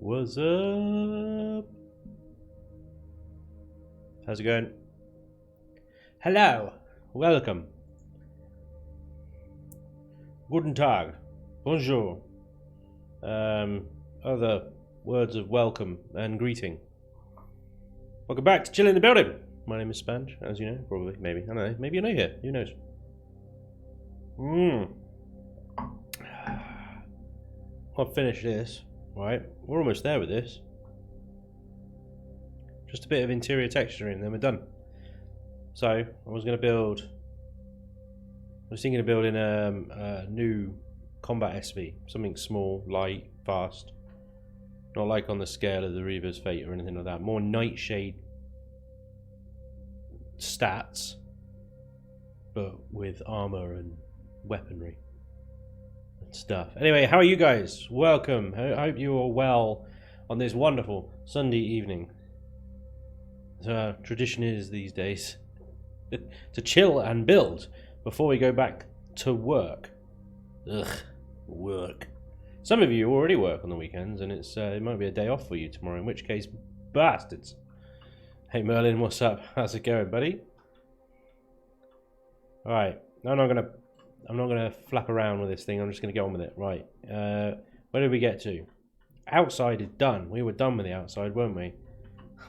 What's up? How's it going? Hello, welcome. Guten Tag, bonjour. Other words of welcome and greeting. Welcome back to Chillin Building. My name is Spanj, as you know, probably, maybe. I don't know, maybe you're new here, who knows? I'll finish this, right? We're almost there with this. Just a bit of interior texturing, then we're done. So, I was thinking of building a new combat SV. Something small, light, fast. Not like on the scale of the Reaver's Fate or anything like that. More Nightshade stats, but with armor and weaponry and stuff. Anyway, how are you guys? Welcome. I hope you are well on this wonderful Sunday evening. Tradition is these days to chill and build before we go back to work. Ugh, work. Some of you already work on the weekends, and it might be a day off for you tomorrow. In which case, bastards. Hey Merlin, what's up? How's it going, buddy? All right, I'm not gonna flap around with this thing. I'm just gonna get on with it. Right, where did we get to? Outside is done. We were done with the outside, weren't we?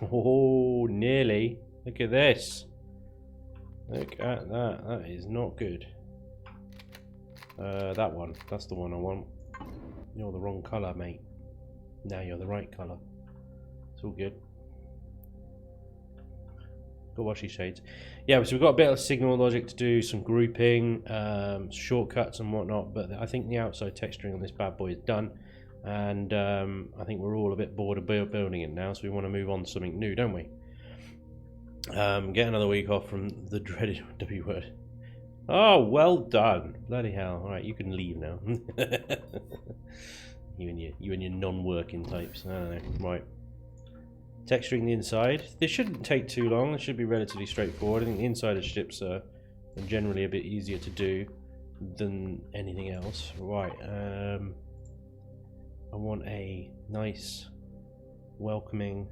Oh, nearly. Look at this. Look at that. That is not good. That one. That's the one I want. You're the wrong colour, mate. Now you're the right colour. It's all good. Got washy shades. Yeah, so we've got a bit of signal logic to do, some grouping, shortcuts and whatnot, but I think the outside texturing on this bad boy is done. And I think we're all a bit bored of building it now, so we want to move on to something new, don't we? Get another week off from the dreaded W word. Oh, well done. Bloody hell. Alright, you can leave now. you and your non-working types. I don't know. Right. Texturing the inside. This shouldn't take too long. It should be relatively straightforward. I think the inside of ships are generally a bit easier to do than anything else. Right. I want a nice, welcoming,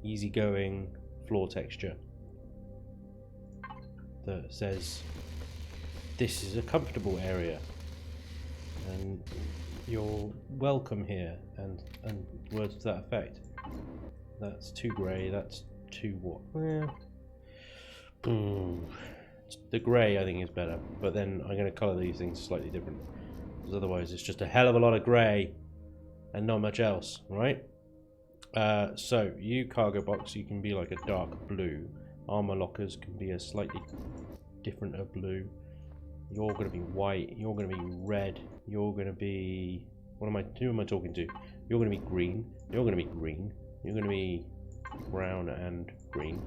easygoing floor texture that says this is a comfortable area and you're welcome here, and words to that effect. That's too grey, that's too what? The grey I think is better, but then I'm going to colour these things slightly different, because otherwise it's just a hell of a lot of grey and not much else, right? So you cargo box, you can be like a dark blue. Armor lockers can be a slightly different of blue. You're going to be white. You're going to be red. You're going to be... Who am I talking to? You're going to be green. You're going to be green. You're going to be brown and green.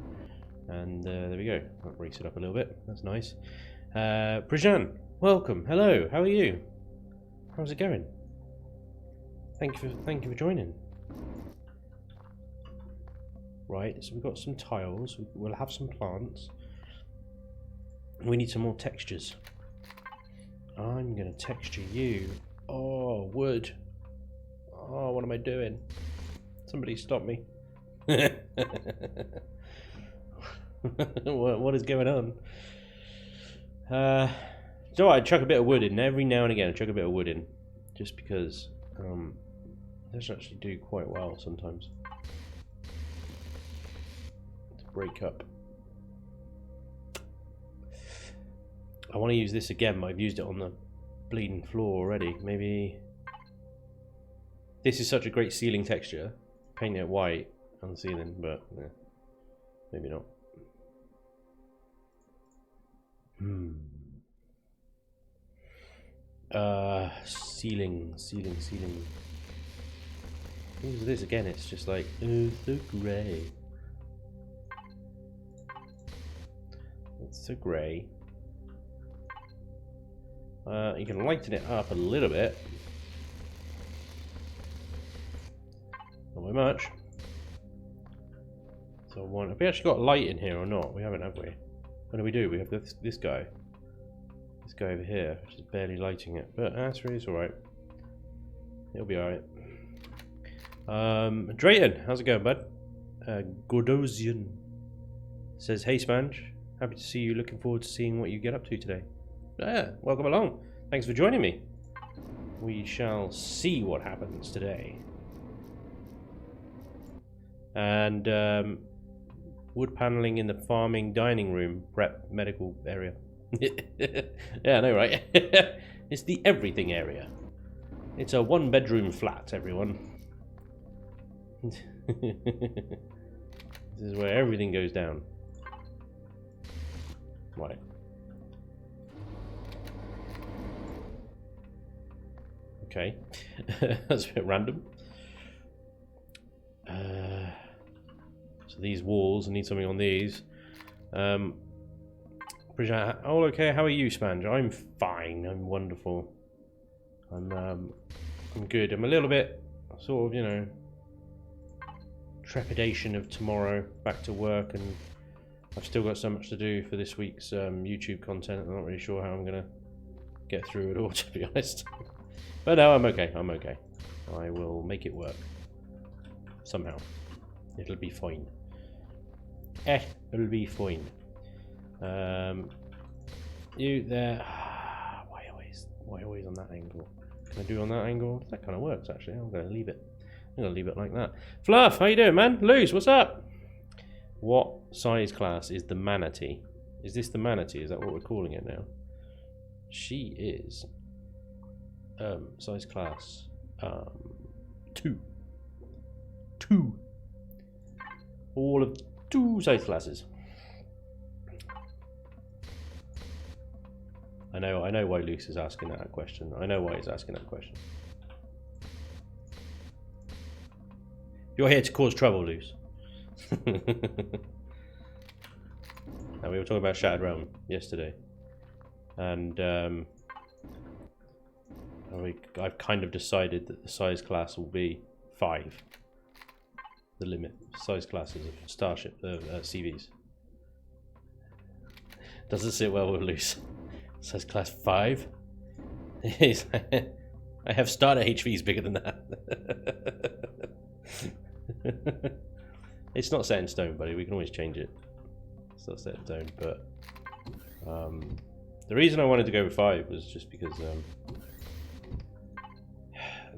And there we go. I'll race it up a little bit. That's nice. Prajan, welcome. Hello. How are you? How's it going? Thank you for joining. Right, so we've got some tiles. We'll have some plants. We need some more textures. I'm gonna texture you. Oh, wood. Oh, what am I doing? Somebody stop me. What is going on? So I chuck a bit of wood in every now and again. I chuck a bit of wood in, just because it does actually do quite well sometimes to break up. I want to use this again, but I've used it on the bleeding floor already. Maybe this is such a great ceiling texture. Paint it white on the ceiling, but yeah, maybe not. Ceiling. Use this again. It's just like the grey. It's so grey. You can lighten it up a little bit. Not very much. So have we actually got light in here or not? We haven't, have we? What do we do? We have this guy. This guy over here, which is barely lighting it. But that's really alright. It'll be alright. Drayton, how's it going, bud? Gordosian says, hey Spanj, happy to see you. Looking forward to seeing what you get up to today. Yeah, welcome along. Thanks for joining me. We shall see what happens today. And wood paneling in the farming dining room, prep medical area. Yeah, I know, right? It's the everything area. It's a 1-bedroom flat, everyone. This is where everything goes down. Right. Okay. That's a bit random. So these walls, I need something on these. Oh, okay. How are you, Spanj? I'm fine. I'm wonderful. I'm good. I'm a little bit sort of, you know, trepidation of tomorrow back to work, and I've still got so much to do for this week's YouTube content. I'm not really sure how I'm gonna get through it all, to be honest. But no, I'm okay. I'm okay. I will make it work somehow. It'll be fine. It'll be fine. You there? Why always on that angle? Can I do it on that angle? That kind of works actually. I'm gonna leave it. I'm gonna leave it like that. Fluff, how you doing, man? Luz, what's up? What size class is the manatee? Is this the manatee? Is that what we're calling it now? She is size class 2. All of 2 size classes. I know why Luce is asking that question. I know why he's asking that question. You're here to cause trouble, Luce. Now, we were talking about Shattered Realm yesterday, and I've kind of decided that the size class will be 5. The limit size classes of Starship CVs. Doesn't sit well with Luce. Size class 5. I have starter HVs bigger than that. It's not set in stone, buddy. We can always change it. It's not set in stone, but the reason I wanted to go with 5 was just because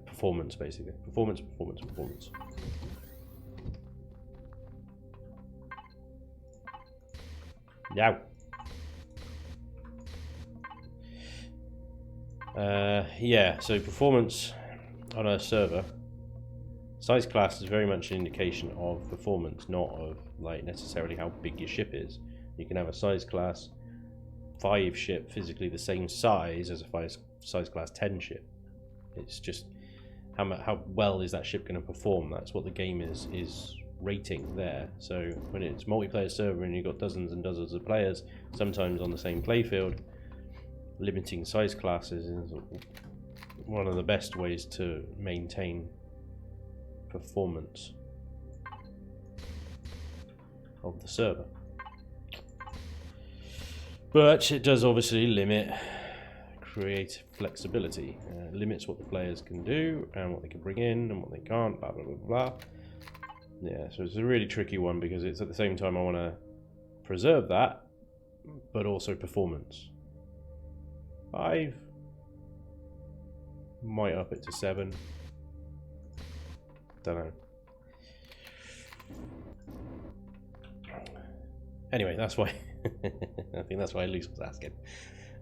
performance, basically. Performance. Yeah. Yeah, so performance on a server, size class is very much an indication of performance, not of like necessarily how big your ship is. You can have a size class 5 ship physically the same size as a size class 10 ship. It's just how well is that ship going to perform. That's what the game is rating there. So when it's multiplayer server and you've got dozens and dozens of players, sometimes on the same playfield, limiting size classes is one of the best ways to maintain performance of the server. But it does obviously limit creative flexibility. Limits what the players can do and what they can bring in and what they can't, blah blah blah blah. Yeah, so it's a really tricky one because it's at the same time I want to preserve that, but also performance. 5. Might up it to 7. Don't know. Anyway, that's why I think that's why Luce was asking.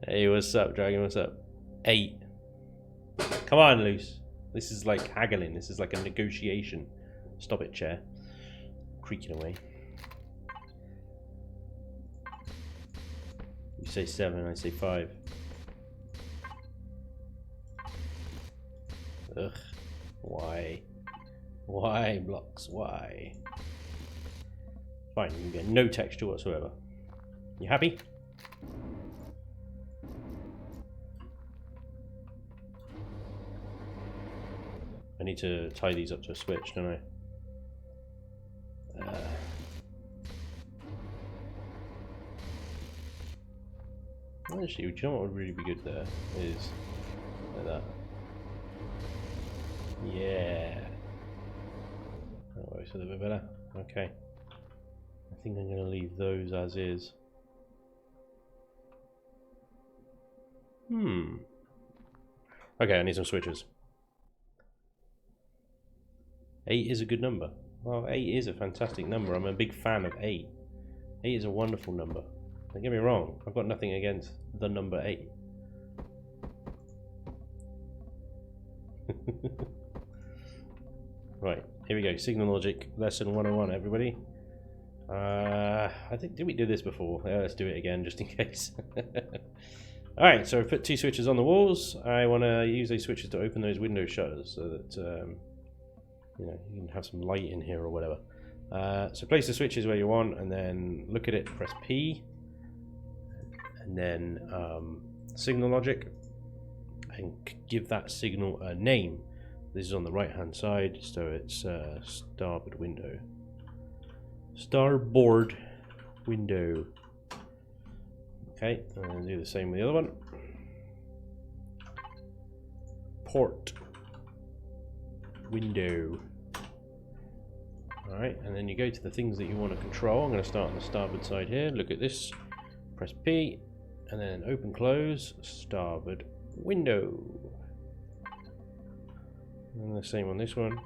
Hey, what's up, Dragon? What's up? 8. Come on, Luce. This is like haggling. This is like a negotiation. Stop it, chair. Creaking away. You say 7, I say 5. Ugh. Why? Why, blocks? Why? Fine, you get no texture whatsoever. You happy? I need to tie these up to a switch, don't I? Actually, do you know what would really be good there? Is like that. Yeah. looks a little bit better. Okay. I think I'm going to leave those as is. Okay, I need some switches. 8 is a good number. Well, 8 is a fantastic number. I'm a big fan of 8. 8 is a wonderful number. Don't get me wrong, I've got nothing against the number 8. Right, here we go. Signal logic, lesson 101, everybody. I think, did we do this before? Let's do it again, just in case. Alright, so I've put 2 switches on the walls. I want to use those switches to open those window shutters so that you know, you can have some light in here or whatever. So place the switches where you want, and then look at it, press P, and then signal logic, and give that signal a name. This is on the right hand side, so it's starboard window. Starboard window. Okay, and do the same with the other one. Port window. Alright, and then you go to the things that you want to control. I'm going to start on the starboard side here. Look at this. Press P, and then open close, starboard window. And the same on this one.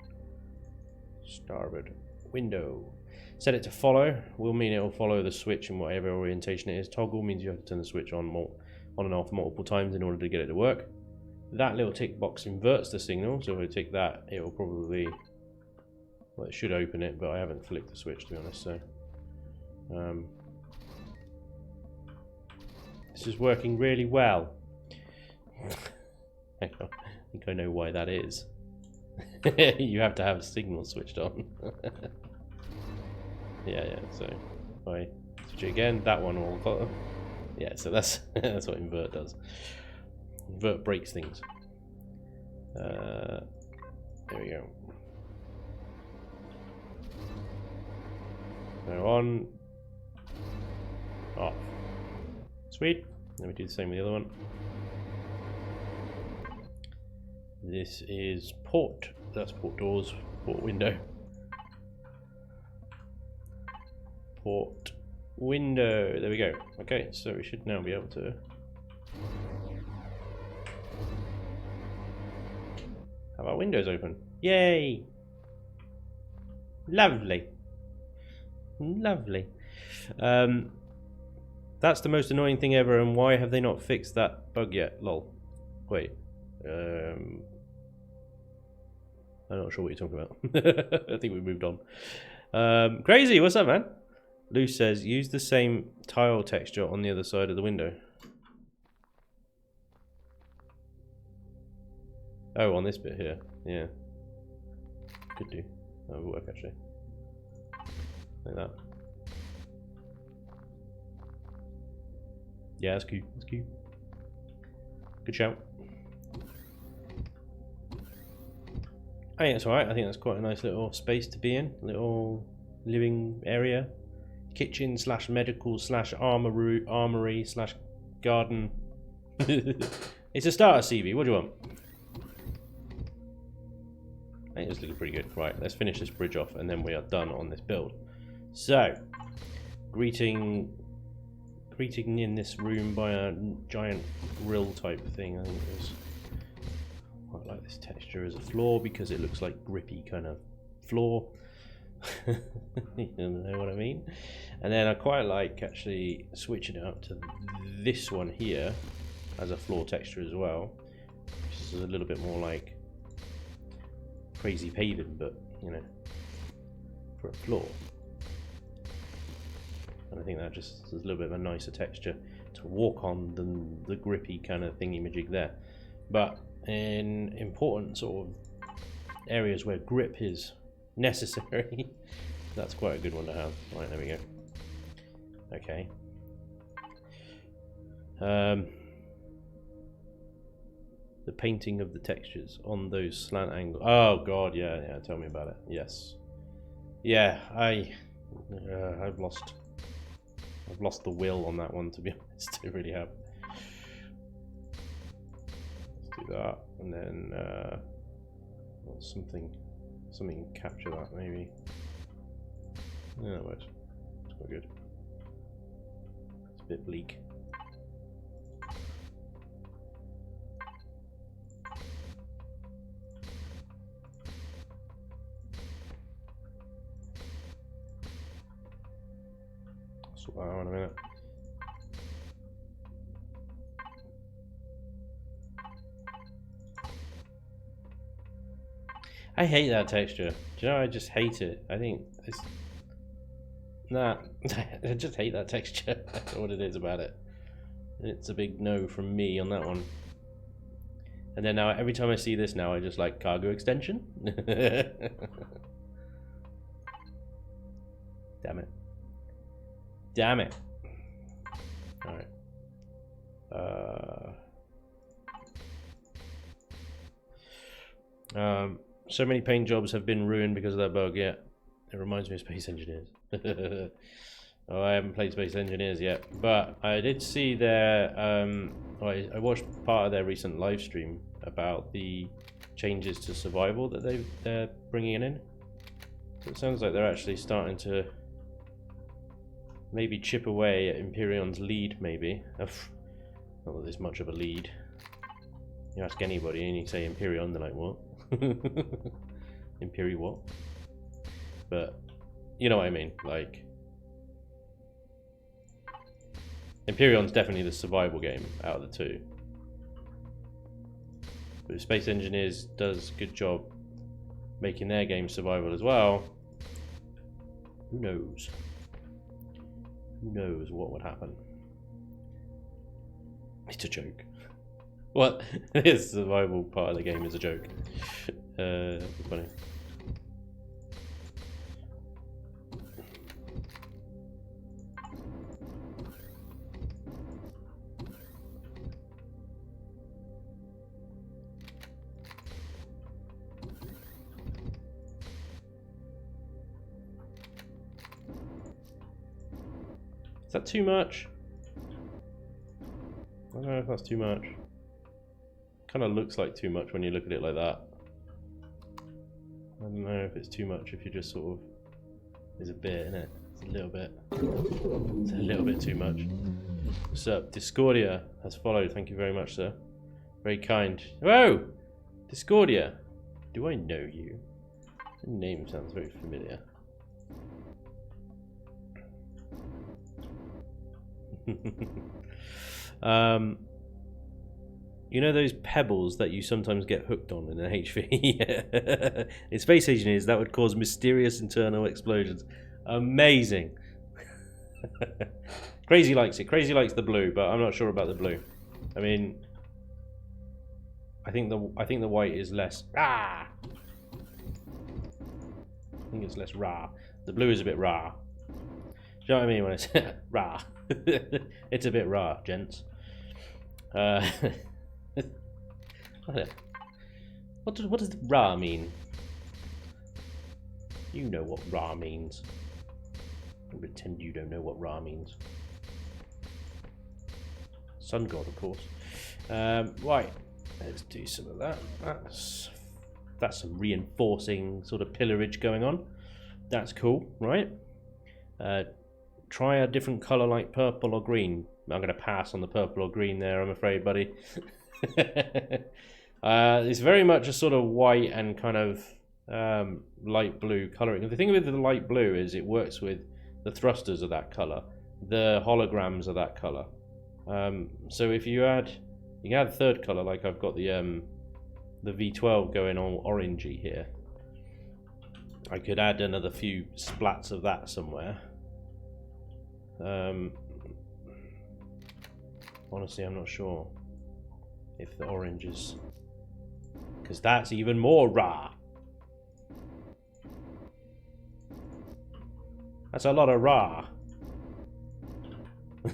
Starboard window. Set it to follow. Will mean it will follow the switch in whatever orientation it is. Toggle means you have to turn the switch on and off multiple times in order to get it to work. That little tick box inverts the signal, so if I tick that, it will probably, well, it should open it, but I haven't flicked the switch to be honest, so this is working really well. I think I know why that is. You have to have a signal switched on. Yeah, so if I switch it again, that one will, yeah, so that's that's what invert does. Invert breaks things. There we go. So on, off. Sweet. Then we do the same with the other one. This is port. That's port doors, port window. Port window. There we go. Okay, so we should now be able to have our windows open. Yay! Lovely. Lovely. That's the most annoying thing ever, and why have they not fixed that bug yet? Lol. Wait. I'm not sure what you're talking about. I think we moved on. Crazy, what's up, man? Lou says, use the same tile texture on the other side of the window. Oh, on this bit here. Yeah. Could do. That would work, actually. Like that. Yeah, that's cute. That's cute. Good shout. I think that's alright. I think that's quite a nice little space to be in. Little living area. Kitchen slash medical slash armory slash garden. It's a starter CV. What do you want? I think it's looking pretty good. Right, let's finish this bridge off and then we are done on this build. So, greeting in this room by a giant grill type thing. I think it was quite like this texture as a floor because it looks like grippy kind of floor. You know what I mean? And then I quite like actually switching it up to this one here as a floor texture as well, which is a little bit more like crazy paving, but you know, for a floor. And I think that just is a little bit of a nicer texture to walk on than the grippy kind of thingy-majig there. But in important sort of areas where grip is necessary, that's quite a good one to have. Right, there we go. Okay. The painting of the textures on those slant angles. Oh god, yeah, tell me about it. Yes. Yeah, I've lost the will on that one, to be honest. I really have. Let's do that, and then something capture that maybe. Yeah, that works. It's quite good. It's a bit bleak. Sort that out in a minute. I hate that texture. Do you know, I just hate it. I think it's... Nah, I just hate that texture. That's what it is about it. It's a big no from me on that one. And then now, every time I see this now, I just like cargo extension. Damn it. Damn it. Alright. So many paint jobs have been ruined because of that bug. Yeah, it reminds me of Space Engineers. Oh, I haven't played Space Engineers yet, but I did see their I watched part of their recent live stream about the changes to survival that they're bringing in. So it sounds like they're actually starting to maybe chip away at Imperion's lead, maybe. Not that there's much of a lead. You ask anybody and you say Imperion, they're like, what? Imperi what? But you know what I mean, like Imperion's definitely the survival game out of the two. But if Space Engineers does a good job making their game survival as well, who knows? Who knows what would happen? It's a joke. What? This survival part of the game is a joke. Funny. Is that too much? I don't know if that's too much. Kind of looks like too much when you look at it like that. I don't know if it's too much if you just sort of... There's a bit in it. It's a little bit. It's a little bit too much. What's up? Discordia has followed. Thank you very much, sir. Very kind. Whoa! Discordia. Do I know you? The name sounds very familiar. You know those pebbles that you sometimes get hooked on in an HV? In Space Engineers, that would cause mysterious internal explosions. Amazing. Crazy likes it. Crazy likes the blue, but I'm not sure about the blue. I mean, I think the white is less rah. I think it's less rah. The blue is a bit rah. Do you know what I mean when I say rah? It's a bit rah, gents. What does rah mean? You know what rah means. Don't pretend you don't know what rah means. Sun god, of course. Right, let's do some of that. That's some reinforcing sort of pillarage going on. That's cool, right? Try a different color like purple or green. I'm going to pass on the purple or green there, I'm afraid, buddy. It's very much a sort of white and kind of light blue coloring. The thing with the light blue is it works with the thrusters of that color, the holograms of that color. So if you can add a third color, like I've got the V12 going on orangey here. I could add another few splats of that somewhere. Honestly, I'm not sure if the orange is, because that's even more raw. That's a lot of raw.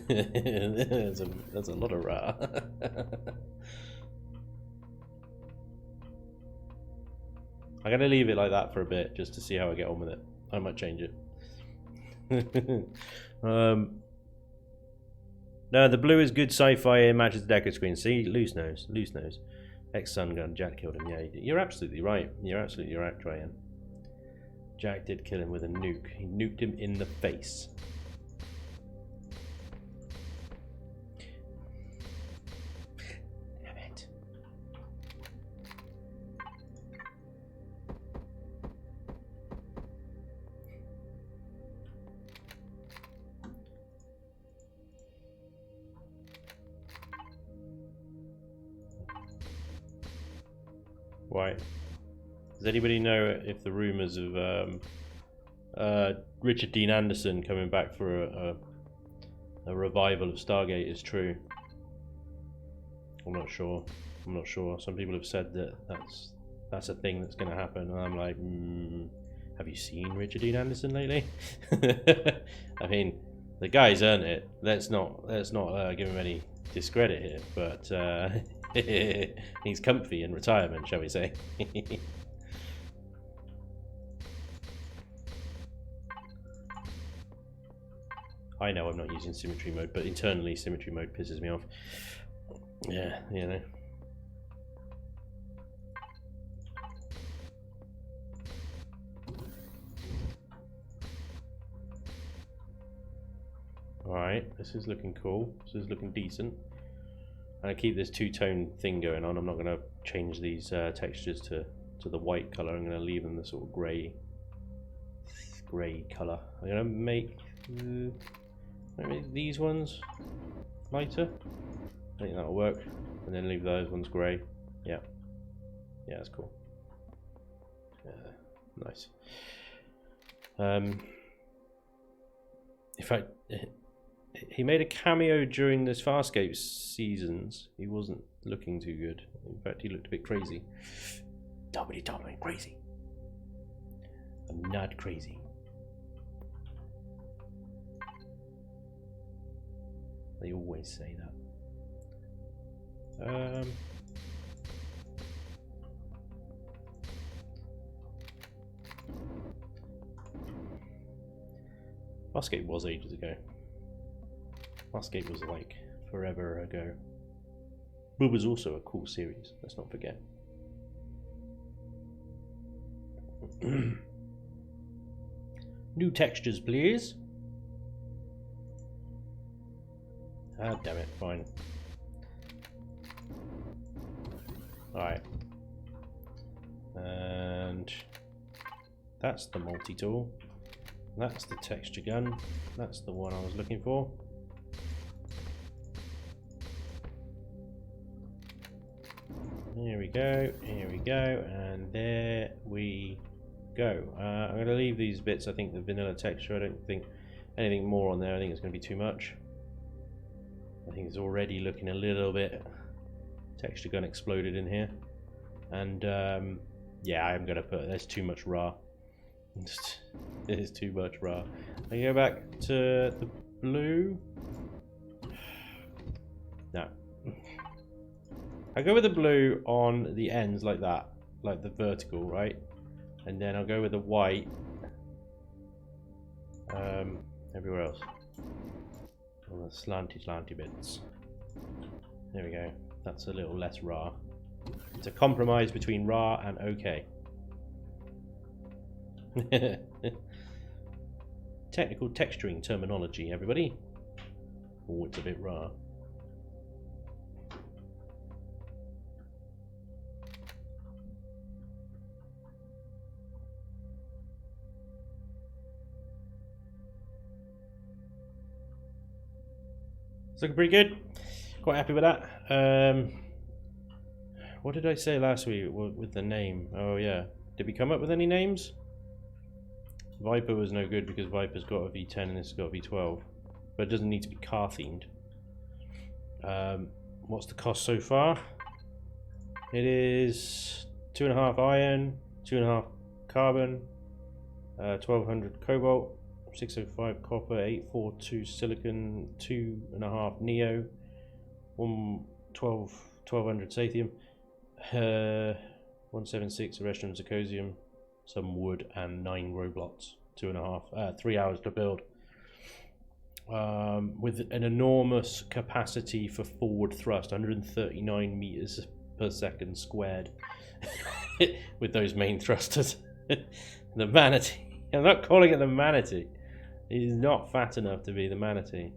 that's a lot of raw. I'm gonna leave it like that for a bit just to see how I get on with it. I might change it. No, the blue is good sci-fi. It matches the deco screen. See, loose nose, loose nose. Ex-sun gun, Jack killed him. Yeah, you're absolutely right. You're absolutely right, Trajan. Jack did kill him with a nuke. He nuked him in the face. Damn it. Why? Does anybody know if the rumours of Richard Dean Anderson coming back for a revival of Stargate is true? I'm not sure. I'm not sure. Some people have said that that's a thing that's going to happen, and I'm like, have you seen Richard Dean Anderson lately? I mean, the guy's earned it. Let's not give him any discredit here, but he's comfy in retirement, shall we say? I know I'm not using symmetry mode, but internally symmetry mode pisses me off. Yeah, you know. Alright, this is looking cool. This is looking decent. And I keep this two-tone thing going on. I'm not going to change these textures to the white colour. I'm going to leave them the sort of grey colour. I'm going to make maybe these ones lighter. I think that'll work. And then leave those ones grey. Yeah. Yeah, that's cool. Nice. In fact, he made a cameo during this Farscape seasons. He wasn't looking too good. In fact, he looked a bit crazy. Doubly crazy. I'm not crazy. They always say that. Farscape was ages ago. Farscape was like forever ago. But it was also a cool series, let's not forget. New textures, please. Ah, damn it, fine. Alright. And that's the multi-tool. That's the texture gun. That's the one I was looking for. Here we go, and there we go. I'm going to leave these bits, I think the vanilla texture, I don't think anything more on there, I think it's going to be too much. I think it's already looking a little bit texture gun exploded in here. And yeah, I'm going to put, there's too much raw. It is too much raw. I go back to the blue. No. I go with the blue on the ends like that, like the vertical, right? And then I'll go with the white everywhere else. On the slanty bits. There we go. That's a little less raw. It's a compromise between raw and okay. Technical texturing terminology, everybody. Oh, it's a bit raw. It's looking pretty good. Quite happy with that. What did I say last week with the name? Oh yeah. Did we come up with any names? Viper was no good because Viper's got a V10 and this has got a V12. But it doesn't need to be car themed. What's the cost so far? It is 2.5 iron, 2.5 carbon, 1200 cobalt, 605 copper, 842 silicon, 2.5 neo, 1200 sathium, 176 erestrum zirconium, some wood, and 9 roblots. 3 hours to build. With an enormous capacity for forward thrust, 139 meters per second squared, with those main thrusters. The vanity I'm not calling it the manatee. He's not fat enough to be the manatee.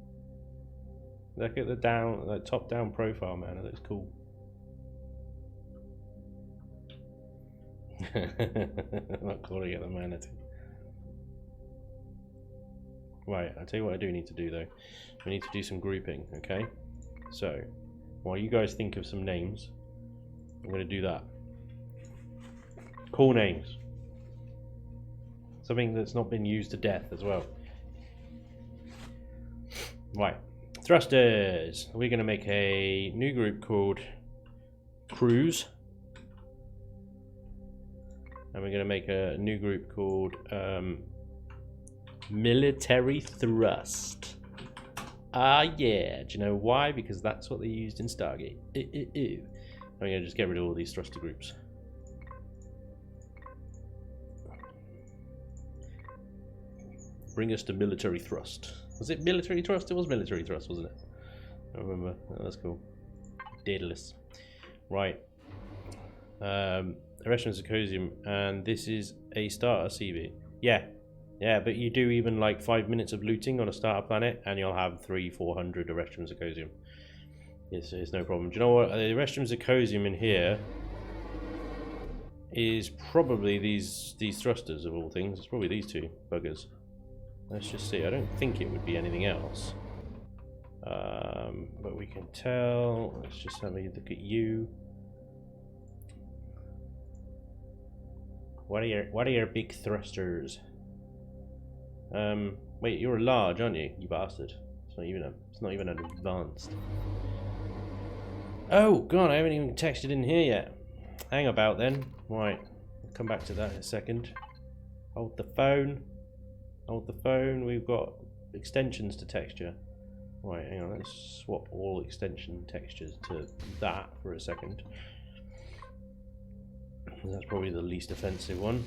Look at the top down profile, man. It looks cool. I'm not calling it the manatee. Right, I'll tell you what I do need to do though. We need to do some grouping, okay? So, while you guys think of some names, I'm going to do that. Cool names. Something that's not been used to death as well. Right. Thrusters. We're going to make a new group called Cruise. And we're going to make a new group called Military Thrust. Ah, yeah. Do you know why? Because that's what they used in Stargate. I'm going to just get rid of all these thruster groups. Bring us to Military Thrust. Was it Military Thrust? It was Military Thrust, wasn't it? I remember. Oh, that's cool. Daedalus. Right. Erection Symposium, and this is a starter CV. Yeah. Yeah, but you do even like 5 minutes of looting on a starter planet, and you'll have 300-400 Erection Symposium. It's no problem. Do you know what? The Erection Symposium in here is probably these thrusters of all things. It's probably these two buggers. Let's just see. I don't think it would be anything else. But we can tell. Let's just have a look at you. What are your big thrusters? Wait, you're a large, aren't you? You bastard. It's not even an advanced. Oh god, I haven't even texted in here yet. Hang about then. Right, I'll come back to that in a second. Hold the phone. Hold the phone. We've got extensions to texture. Right, hang on. Let's swap all extension textures to that for a second. That's probably the least offensive one.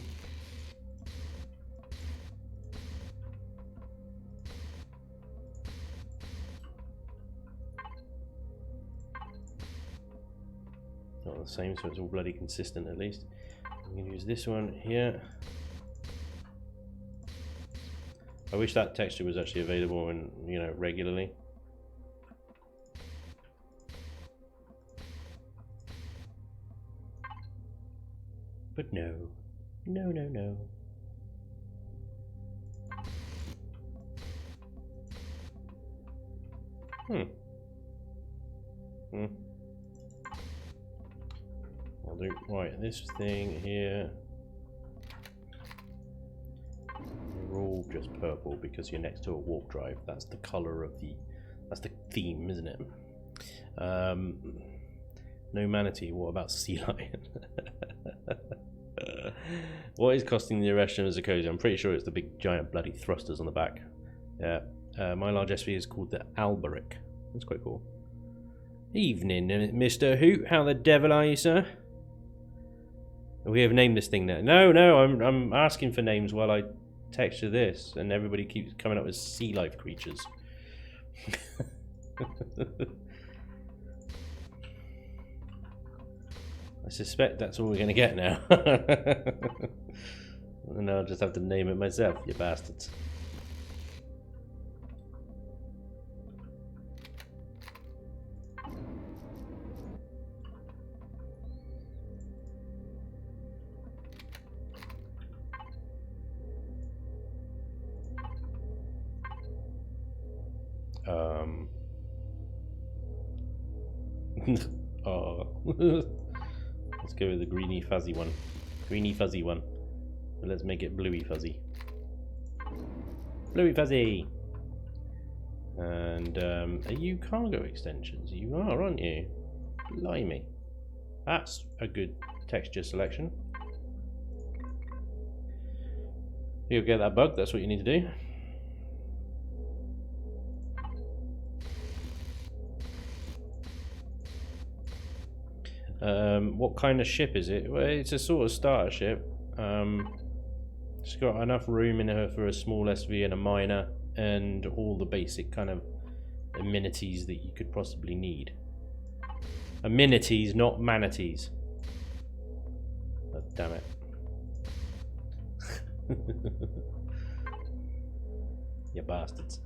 Not the same, so it's all bloody consistent at least. I'm going to use this one here. I wish that texture was actually available and, you know, regularly. But no. No, no, no. I'll do, right, this thing here. They're all just purple because you're next to a warp drive. That's the color of that's the theme, isn't it? No manatee, what about sea lion? What is costing the Erection of Zirconia? I'm pretty sure it's the big giant bloody thrusters on the back. Yeah. My large SV is called the Alberic. That's quite cool. Evening, Mr. Hoot. How the devil are you, sir? We have named this thing now. No, I'm asking for names while I texture this, and everybody keeps coming up with sea life creatures. I suspect that's all we're going to get now. And I'll just have to name it myself, you bastards. Oh. Let's go with the greeny fuzzy one. Greeny fuzzy one. But let's make it bluey fuzzy. Bluey fuzzy! And are you cargo extensions? You are, aren't you? Blimey. That's a good texture selection. You'll get that bug, that's what you need to do. What kind of ship is it? Well, it's a sort of starter ship. It's got enough room in her for a small SV and a miner, and all the basic kind of amenities that you could possibly need. Amenities, not manatees. Oh, damn it. You bastards.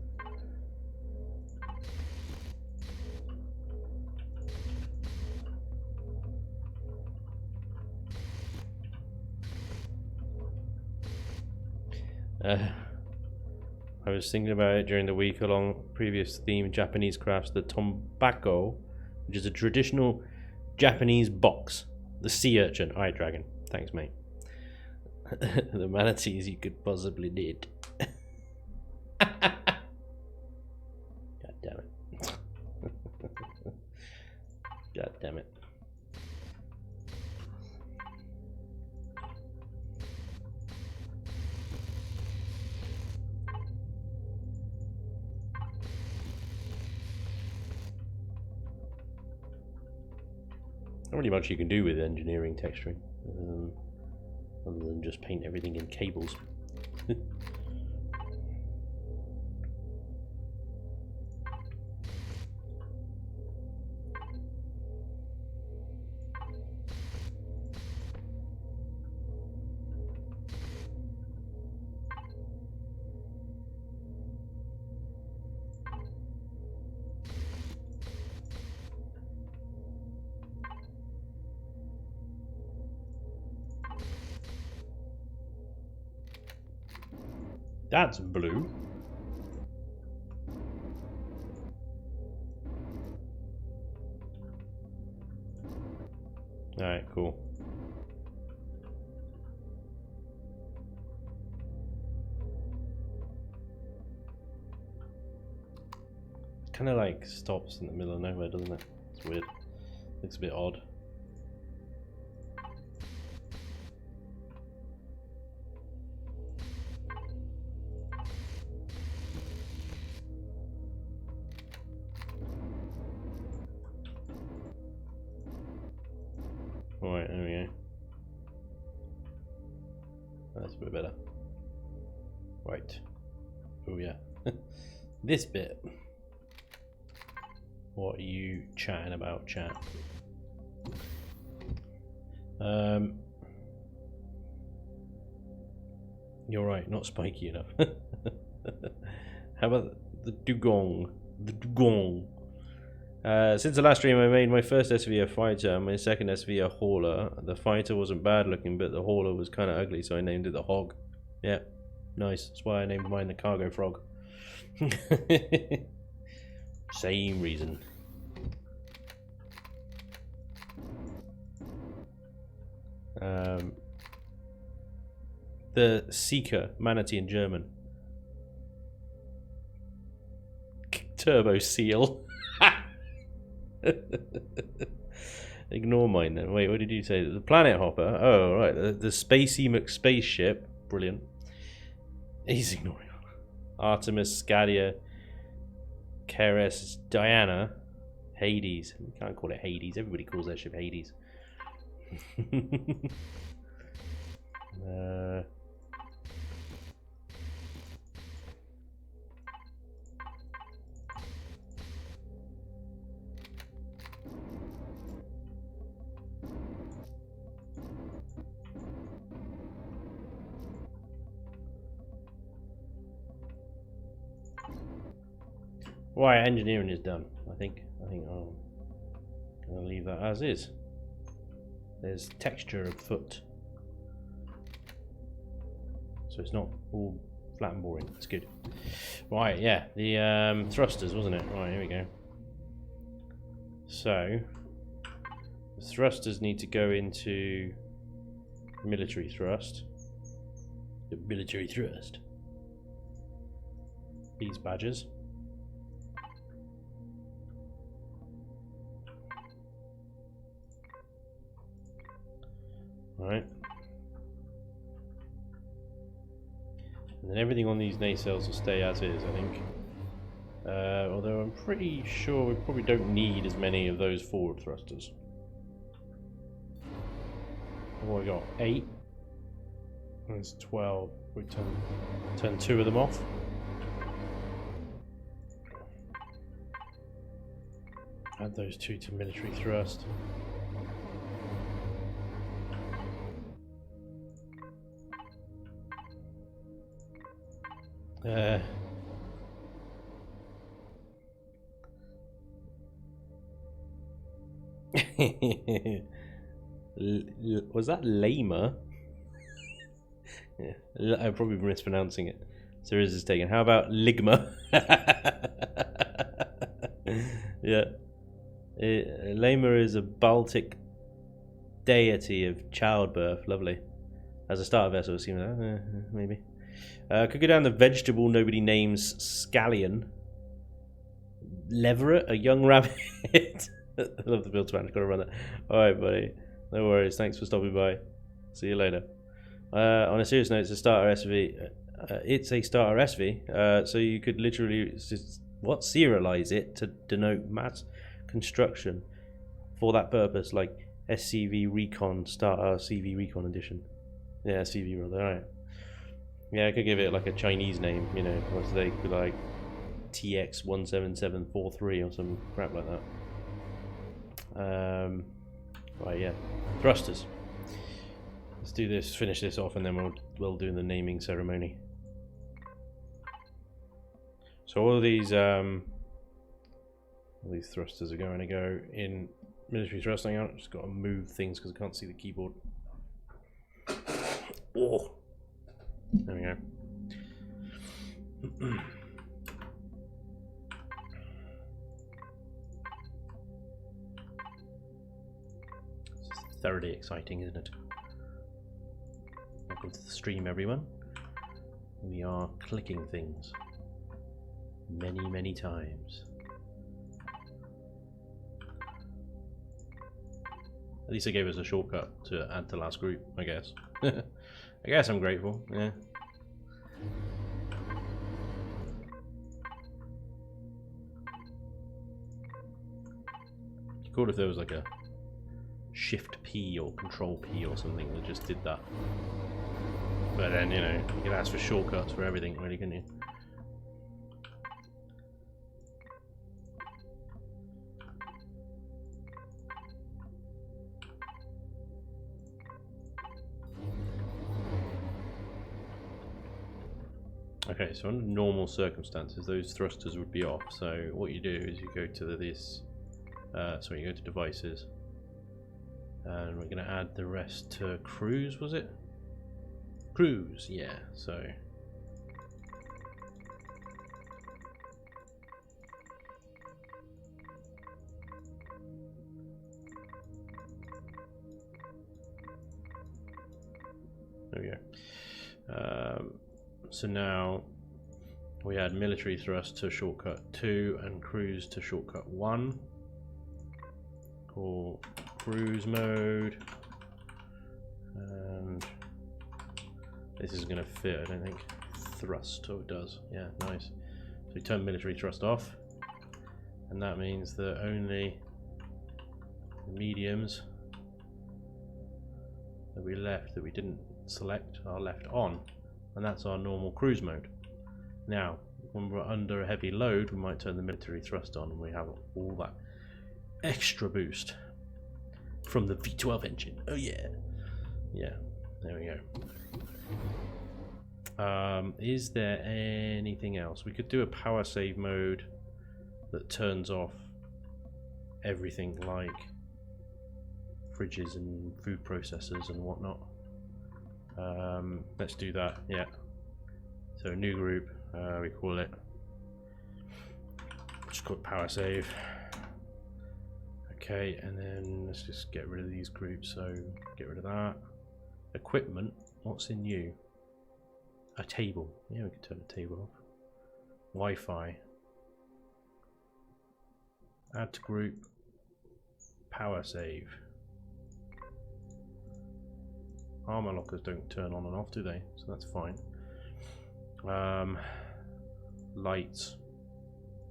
I was thinking about it during the week along previous theme Japanese crafts, the tombako, which is a traditional Japanese box. The sea urchin. Alright, dragon. Thanks, mate. The manatees you could possibly need. God damn it. God damn it. Not really much you can do with engineering texturing, other than just paint everything in cables. That's blue. Alright, cool. Kind of like stops in the middle of nowhere, doesn't it? It's weird. Looks a bit odd. Alright, there we go. That's a bit better. Right. Oh yeah. This bit. What are you chatting about, chat? You're right, not spiky enough. How about the dugong? The dugong. Since the last stream, I made my first SV a fighter and my second SV a hauler. The fighter wasn't bad looking, but the hauler was kind of ugly, so I named it the hog. Yeah, nice. That's why I named mine the cargo frog. Same reason. The Seeker, manatee in German. Turbo seal. Ignore mine then. Wait, what did you say? The planet hopper. Oh, right. The Spacey McSpaceship. Brilliant. He's ignoring. Artemis, Scadia, Keres, Diana, Hades. We can't call it Hades. Everybody calls that ship Hades. Right, engineering is done. I think I'll leave that as is. There's texture of foot, so it's not all flat and boring. It's good. Right, yeah, the thrusters, wasn't it? Right, here we go. So the thrusters need to go into military thrust. The military thrust. These badges. Right. And then everything on these nacelles will stay as is, I think. Although I'm pretty sure we probably don't need as many of those forward thrusters. What have we got? 8. There's 12. We turn 2 of them off. Add those 2 to military thrust. Uh, was that lamer? Yeah, I'm probably mispronouncing it. Serious is taken. How about ligma? Yeah. Lamer is a Baltic deity of childbirth. Lovely. As a starter vessel, it seems maybe. Could go down the vegetable nobody names scallion. Leveret, a young rabbit. I love the build Spanj. Gotta run that. Alright, buddy. No worries. Thanks for stopping by. See you later. On a serious note, it's a starter SV. It's a starter SV, so you could literally just serialize it to denote mass construction for that purpose, like SCV Recon Starter CV Recon Edition. Yeah, CV rather. Alright. Yeah, I could give it like a Chinese name, you know, or they could like TX17743 or some crap like that. Right, yeah, thrusters. Let's do this, finish this off, and then we'll do the naming ceremony. So all these thrusters are going to go in military thrusting. I've just got to move things because I can't see the keyboard. Oh, there we go. It's thoroughly exciting, isn't it? Welcome to the stream, everyone. We are clicking things many times. At least they gave us a shortcut to add to last group, I guess. I guess I'm grateful, yeah. It'd be cool if there was like a Shift P or Control P or something that just did that. But then, you know, you can ask for shortcuts for everything, really, couldn't you? Okay, so under normal circumstances, those thrusters would be off. So what you do is you go to you go to devices, and we're going to add the rest to cruise. Was it cruise? Yeah. So there we go. So now we add military thrust to shortcut 2 and cruise to shortcut 1. Call cruise mode. And this is going to fit, I don't think. Thrust, oh it does. Yeah, nice. So we turn military thrust off. And that means that only the mediums that we didn't select are left on. And that's our normal cruise mode. Now, when we're under a heavy load, we might turn the military thrust on and we have all that extra boost from the V12 engine. Oh yeah. Yeah, there we go. Is there anything else? We could do a power save mode that turns off everything like fridges and food processors and whatnot. Let's do that, yeah. So a new group, we call it, just called power save. Okay, and then let's just get rid of these groups, so get rid of that. Equipment, what's in you? A table, yeah, we can turn the table off. Wi-Fi. Add to group, power save. Armor lockers don't turn on and off, do they? So that's fine. Lights.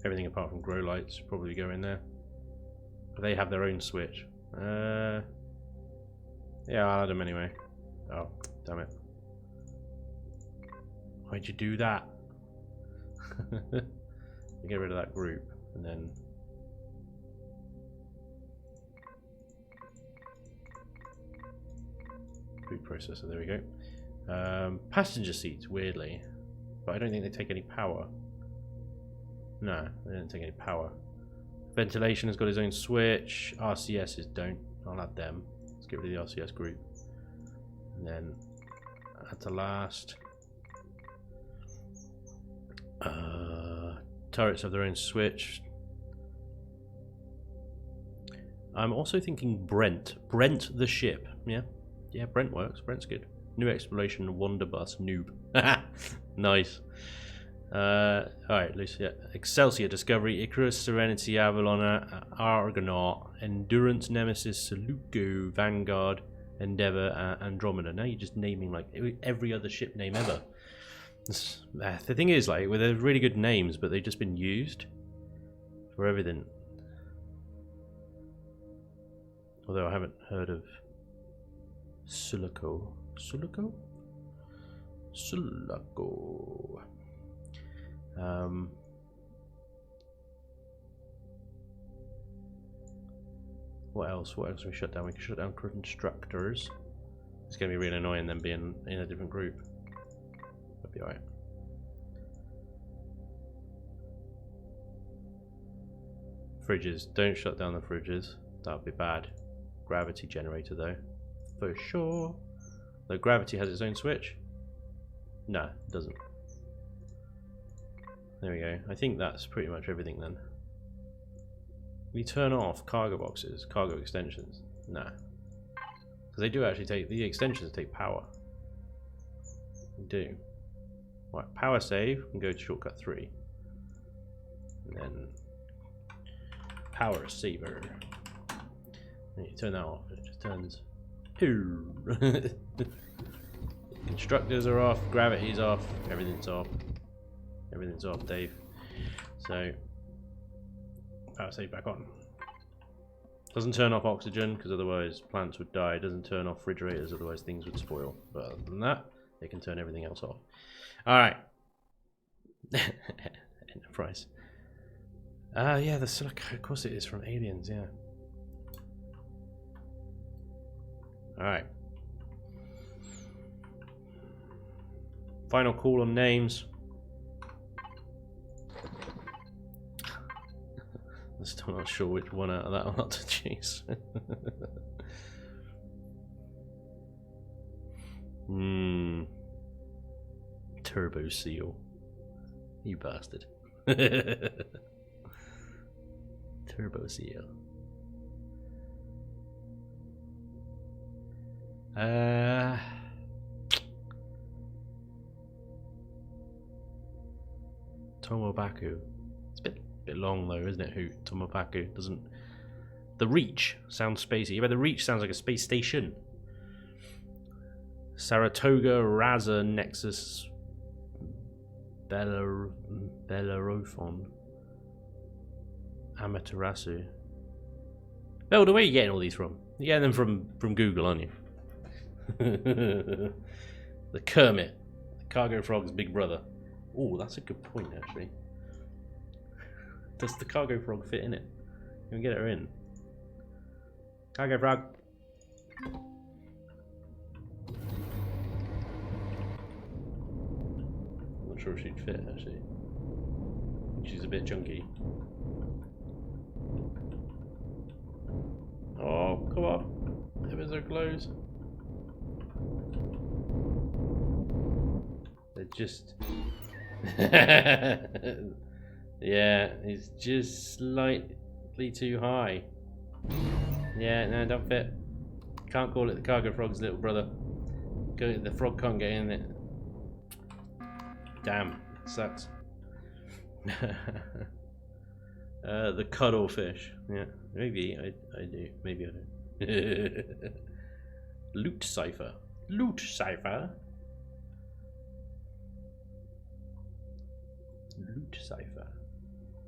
Everything apart from grow lights should probably go in there. But they have their own switch. Yeah, I'll add them anyway. Oh, damn it. Why'd you do that? Get rid of that group and then food processor, there we go. Passenger seats, weirdly. but I don't think they take any power. No, they don't take any power. Ventilation has got its own switch. RCSs don't. I'll add them. Let's get rid of the RCS group. And then add to last. Turrets have their own switch. I'm also thinking Brent. Brent the ship. Yeah. Yeah, Brent works. Brent's good. New exploration, wonder bus, noob. Nice. Alright, Lucia. Excelsior, Discovery, Icarus, Serenity, Avalon, Argonaut, Endurance, Nemesis, Salutgo, Vanguard, Endeavour, Andromeda. Now you're just naming like every other ship name ever. The thing is, like, well, they're really good names, but they've just been used for everything. Although I haven't heard of Sulaco. Sulaco? Sulaco. What else? What else can we shut down? We can shut down constructors. It's going to be really annoying them being in a different group. That'll be alright. Fridges. Don't shut down the fridges. That would be bad. Gravity generator though. For sure. Though gravity has its own switch? No, it doesn't. There we go. I think that's pretty much everything then. We turn off cargo boxes, cargo extensions. No. Because they do actually take, the extensions take power. They do. Right, power save, and go to shortcut 3. And then power saver. And you turn that off, and it just turns. Constructors are off, gravity's off, everything's off. Everything's off, Dave. So, power save back on. Doesn't turn off oxygen, because otherwise plants would die. Doesn't turn off refrigerators, otherwise things would spoil. But other than that, they can turn everything else off. Alright. Enterprise. Yeah, the silica, of course it is from Aliens, yeah. Alright. Final call on names. I'm still not sure which one out of that I want to choose. Turbo Seal. You bastard. Turbo Seal. Tomobaku. It's a bit long though, isn't it? Who Tomobaku doesn't. The Reach sounds spacey. But the Reach sounds like a space station. Saratoga, Raza, Nexus, Bellerophon, Amaterasu. Belle, where are you getting all these from? You're getting them from Google, aren't you? The Kermit, the Cargo Frog's big brother. Oh, that's a good point, actually. Does the Cargo Frog fit in it? Can we get her in? Cargo Frog. I'm not sure if she'd fit, actually. She's a bit chunky. Oh, come on. Ever so close. They're just... yeah, it's just slightly too high. Yeah, no, don't fit. Can't call it the Cargo Frog's little brother. The frog can't get in it. Damn, it sucks. The cuttlefish. Yeah, maybe I do. Maybe I don't. Loot cipher. Loot cipher. Loot cipher.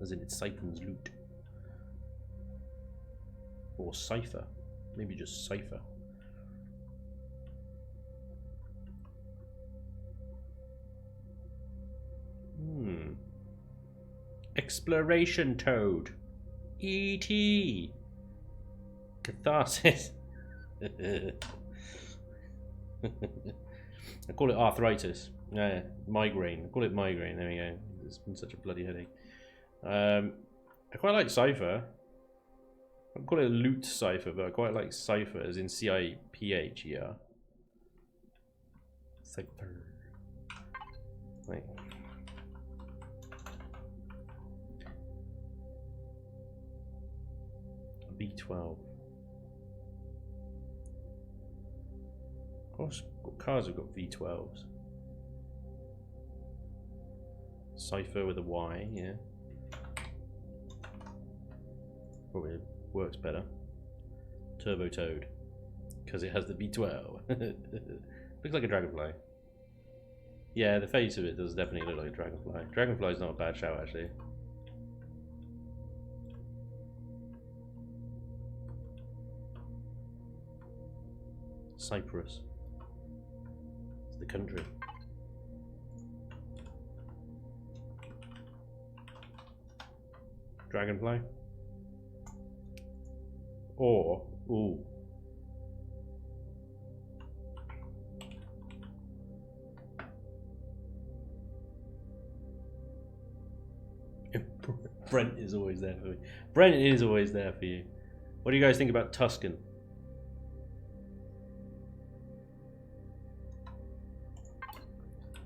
As in it siphons loot. Or cipher. Maybe just cipher. Exploration toad. E.T. Catharsis. I call it arthritis. Yeah, migraine. I call it migraine. There we go. It's been such a bloody headache. I quite like Cypher. I call it a loot Cypher, but I quite like Cypher as in C-I-P-H-E-R. Cypher. Like. V12. Of course, cars have got V12s. Cypher with a Y, yeah. Probably works better. Turbo Toad. Because it has the V12. Looks like a dragonfly. Yeah, the face of it does definitely look like a dragonfly. Dragonfly's not a bad shout, actually. Cyprus. It's the country. Dragonfly. Or, ooh. Brent is always there for me. Brent is always there for you. What do you guys think about Tuscan?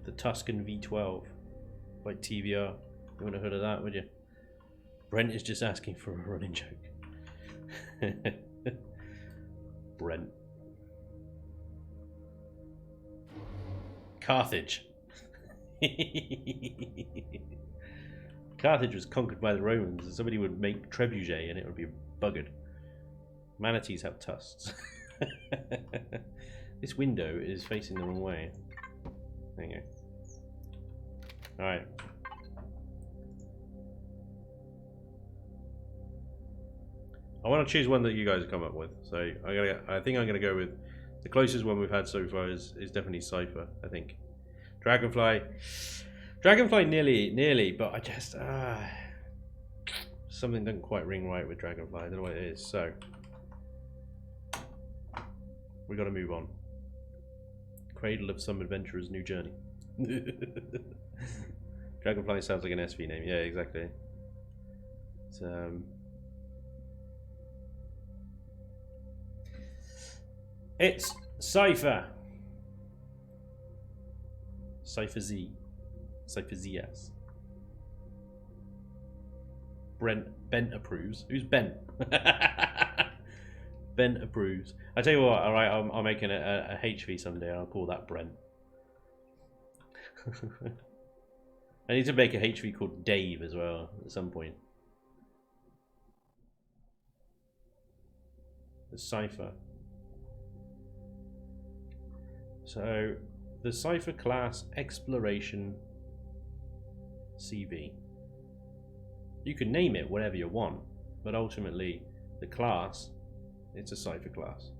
The Tuscan V12 by TVR. You wouldn't have heard of that, would you? Brent is just asking for a running joke. Brent. Carthage. Carthage was conquered by the Romans, and somebody would make trebuchet and it would be buggered. Manatees have tusks. This window is facing the wrong way. There you go. Alright. I want to choose one that you guys have come up with. So I think I'm gonna go with the closest one we've had so far is definitely Cypher, I think. Dragonfly. Dragonfly nearly, but I just something doesn't quite ring right with Dragonfly. I don't know what it is, so we gotta move on. Cradle of some adventurer's new journey. Dragonfly sounds like an SV name. Yeah, exactly. It's Cypher. Cypher Z. Cypher ZS. Ben approves. Who's Ben? Ben approves. I tell you what. All right, I'm making a HV someday. I'll call that Brent. I need to make a HV called Dave as well at some point. The Cypher. So, the Cypher class exploration CV. You can name it whatever you want, but ultimately, the class, it's a Cypher class.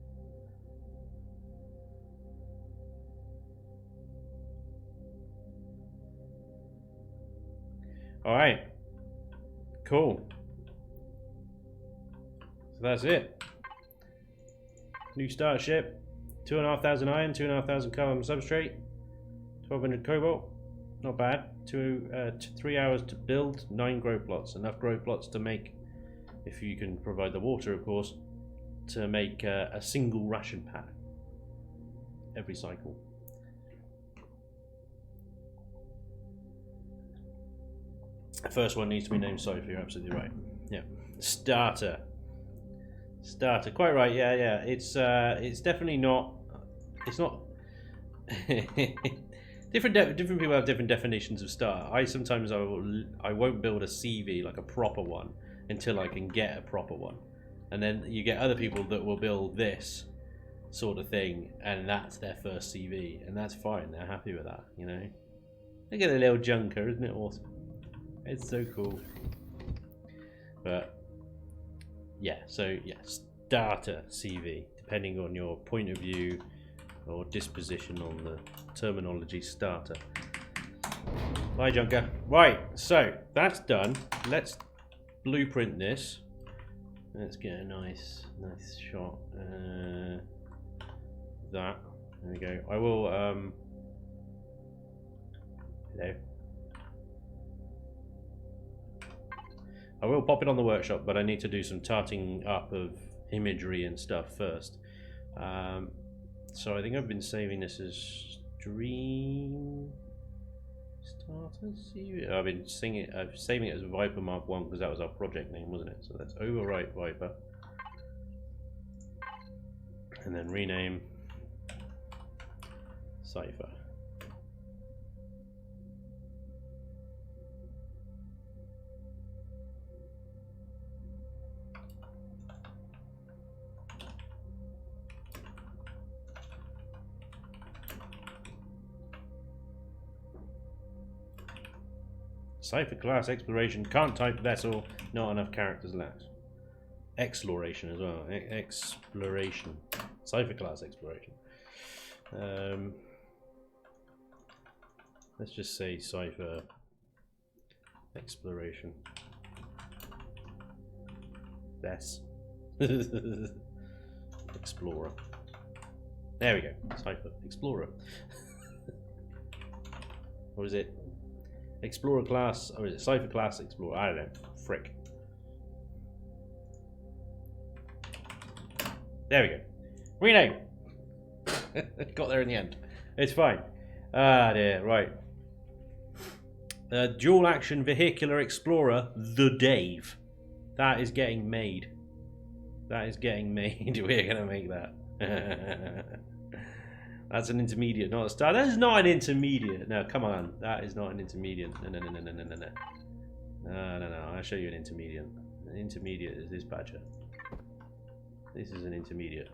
Alright. Cool. So that's it. New starship. 2,500 iron, 2,500 carbon substrate, 1,200 cobalt. Not bad. 3 hours to build, 9 grow plots. Enough grow plots to make, if you can provide the water, of course, to make a single ration pack every cycle. The first one needs to be named Cypher. You're absolutely right. Yeah. Starter. Quite right. Yeah. It's definitely not. It's not. Different people have different definitions of starter. I won't build a CV like a proper one until I can get a proper one, and then you get other people that will build this sort of thing, and that's their first CV, and that's fine. They're happy with that, you know. Look at the little junker, isn't it awesome? It's so cool. But yeah, so yeah, starter CV, depending on your point of view or disposition on the terminology starter. Bye, junker. Right, so that's done. Let's blueprint this. Let's get a nice shot. That. There we go. I will Hello. I will pop it on the workshop, but I need to do some tarting up of imagery and stuff first. So I think I've been saving this as Dream Starter Series. I've been saving it as Viper Mark 1 because that was our project name, wasn't it? So let's overwrite Viper. And then rename Cypher. Cypher class exploration, can't type vessel, not enough characters left. Exploration as well, exploration. Cypher class exploration. Let's just say Cypher exploration. That's Explorer. There we go, Cypher Explorer. What is it? Explorer class, or is it Cypher class Explorer? I don't know. Frick. There we go. Rename. Got there in the end. It's fine. Ah, dear. Right. Dual action vehicular explorer, the Dave. That is getting made. That is getting made. We're gonna make that. That's an intermediate, not a star. That is not an intermediate. No, come on. That is not an intermediate. No, no, no, no, no, no, no, no. No, no, no. I'll show you an intermediate. An intermediate is this badger. This is an intermediate.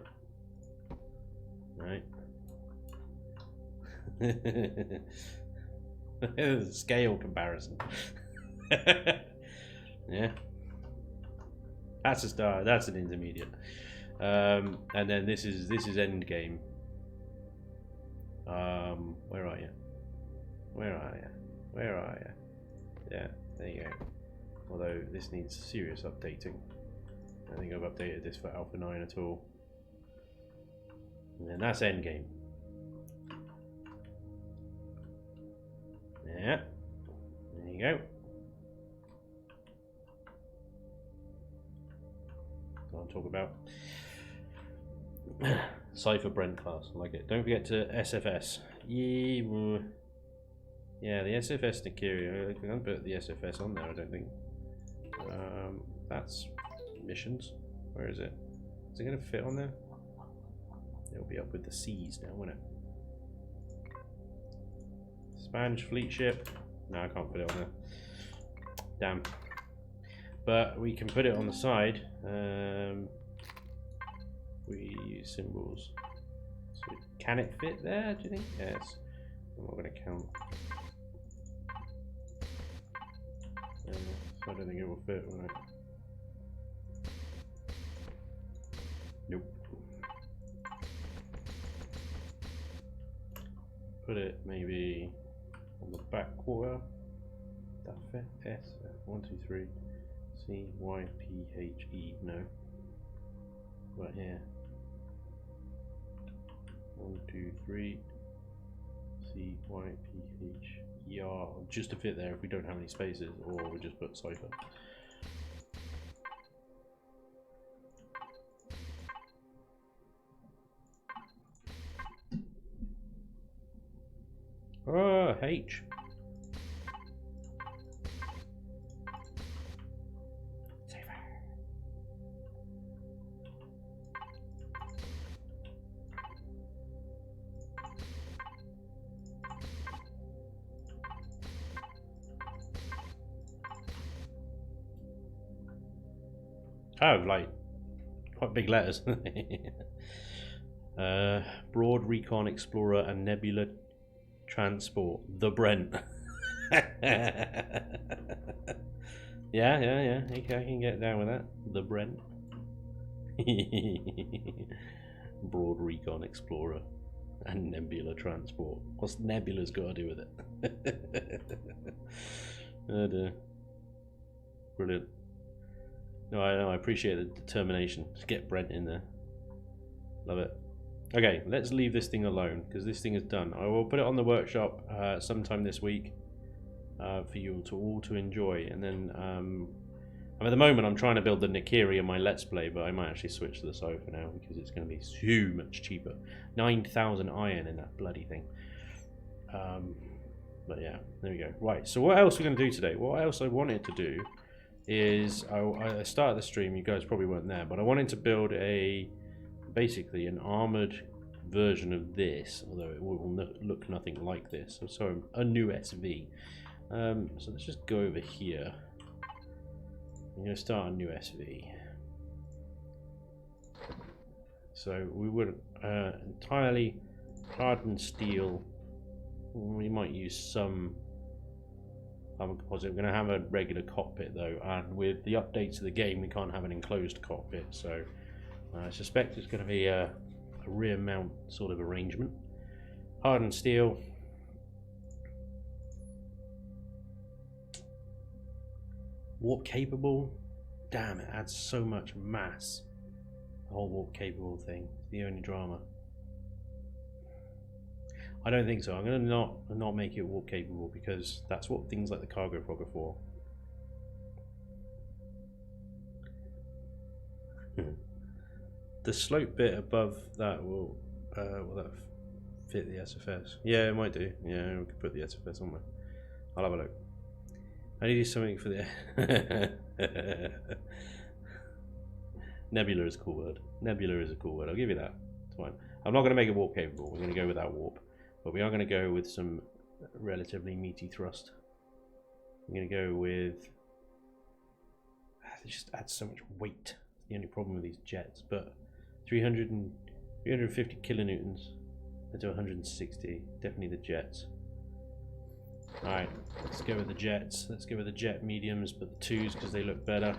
Right? Scale comparison. Yeah. That's a star. That's an intermediate. And then this is end game. Where are you? Where are you? Where are you? Yeah, there you go. Although this needs serious updating. I don't think I've updated this for Alpha 9 at all. And then that's endgame. Yeah. There you go. I'll talk about Cypher Brent class. I like it. Don't forget to SFS. Yeah, the SFS Nikiria. I can't put the SFS on there, I don't think. That's missions. Where is it? Is it going to fit on there? It'll be up with the C's now, won't it? Spanj fleet ship. No, I can't put it on there. Damn. But we can put it on the side. We use symbols. So can it fit there, do you think? Yes. I'm not going to count. I don't think it will fit, will it? Nope. Put it maybe on the back quarter. That fit? S. 1, 2, 3. C, Y, P, H, E. No. Right here. 1, 2, 3. C, Y, P, H, E, R. Just to fit there if we don't have any spaces, or we'll just put Cypher. Oh, H. Oh, like quite big letters. Broad Recon Explorer and Nebula Transport. The Brent. Yeah. Okay, I can get down with that. The Brent. Broad Recon Explorer and Nebula Transport. What's Nebula's got to do with it? Oh dear. Brilliant. No, I appreciate the determination. Just get Brent in there. Love it. Okay, let's leave this thing alone because this thing is done. I will put it on the workshop sometime this week. for you all to enjoy. And then at the moment I'm trying to build the Nikiri in my Let's Play, but I might actually switch to the sofa now because it's going to be so much cheaper. 9,000 iron in that bloody thing. But yeah, there we go. Right, so what else are we going to do today? What else I wanted to do is, I started the stream, you guys probably weren't there, but I wanted to build basically an armoured version of this, although it will look nothing like this. So a new SV. So let's just go over here. I'm going to start a new SV. So we would entirely hardened steel. We might use some armor composite. We're going to have a regular cockpit though, and with the updates of the game we can't have an enclosed cockpit, so I suspect it's going to be a rear mount sort of arrangement. Hardened steel. Warp capable. Damn, it adds so much mass. The whole warp capable thing. The only drama. I don't think so. I'm going to not make it warp capable because that's what things like the cargo frog are for. The slope bit above that will that fit the SFS? Yeah, it might do. Yeah, we could put the SFS on there. I'll have a look. I need to do something for the Nebula is a cool word. Nebula is a cool word. I'll give you that. It's fine. I'm not going to make it warp capable. We're going to go without warp. But we are going to go with some relatively meaty thrust. I'm going to go with... It just adds so much weight. It's the only problem with these jets. But 350 kilonewtons to 160. Definitely the jets. Alright, let's go with the jets. Let's go with the jet mediums, but the twos because they look better.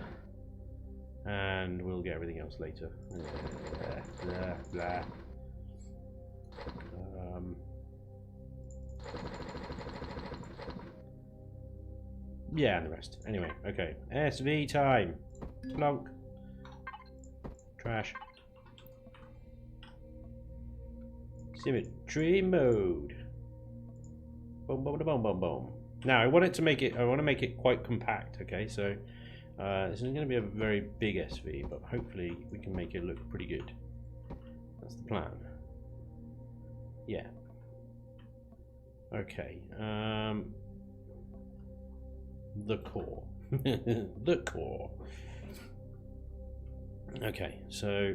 And we'll get everything else later. Blah, blah. Yeah, and the rest. Anyway, okay. SV time. Plonk. Trash. Symmetry mode. Boom, boom, boom, boom, boom. Now I want to make it quite compact. Okay, so this isn't going to be a very big SV, but hopefully we can make it look pretty good. That's the plan. Yeah. Okay. The core. The core. Okay, so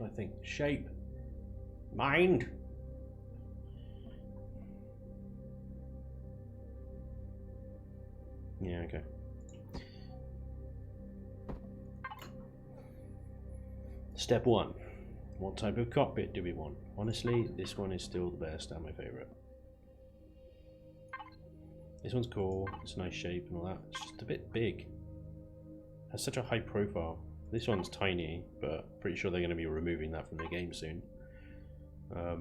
I think shape, mind. Yeah, okay. Step one. What type of cockpit do we want? Honestly, this one is still the best and my favorite. This one's cool, it's a nice shape and all that. It's just a bit big. It has such a high profile. This one's tiny, but pretty sure they're going to be removing that from the game soon.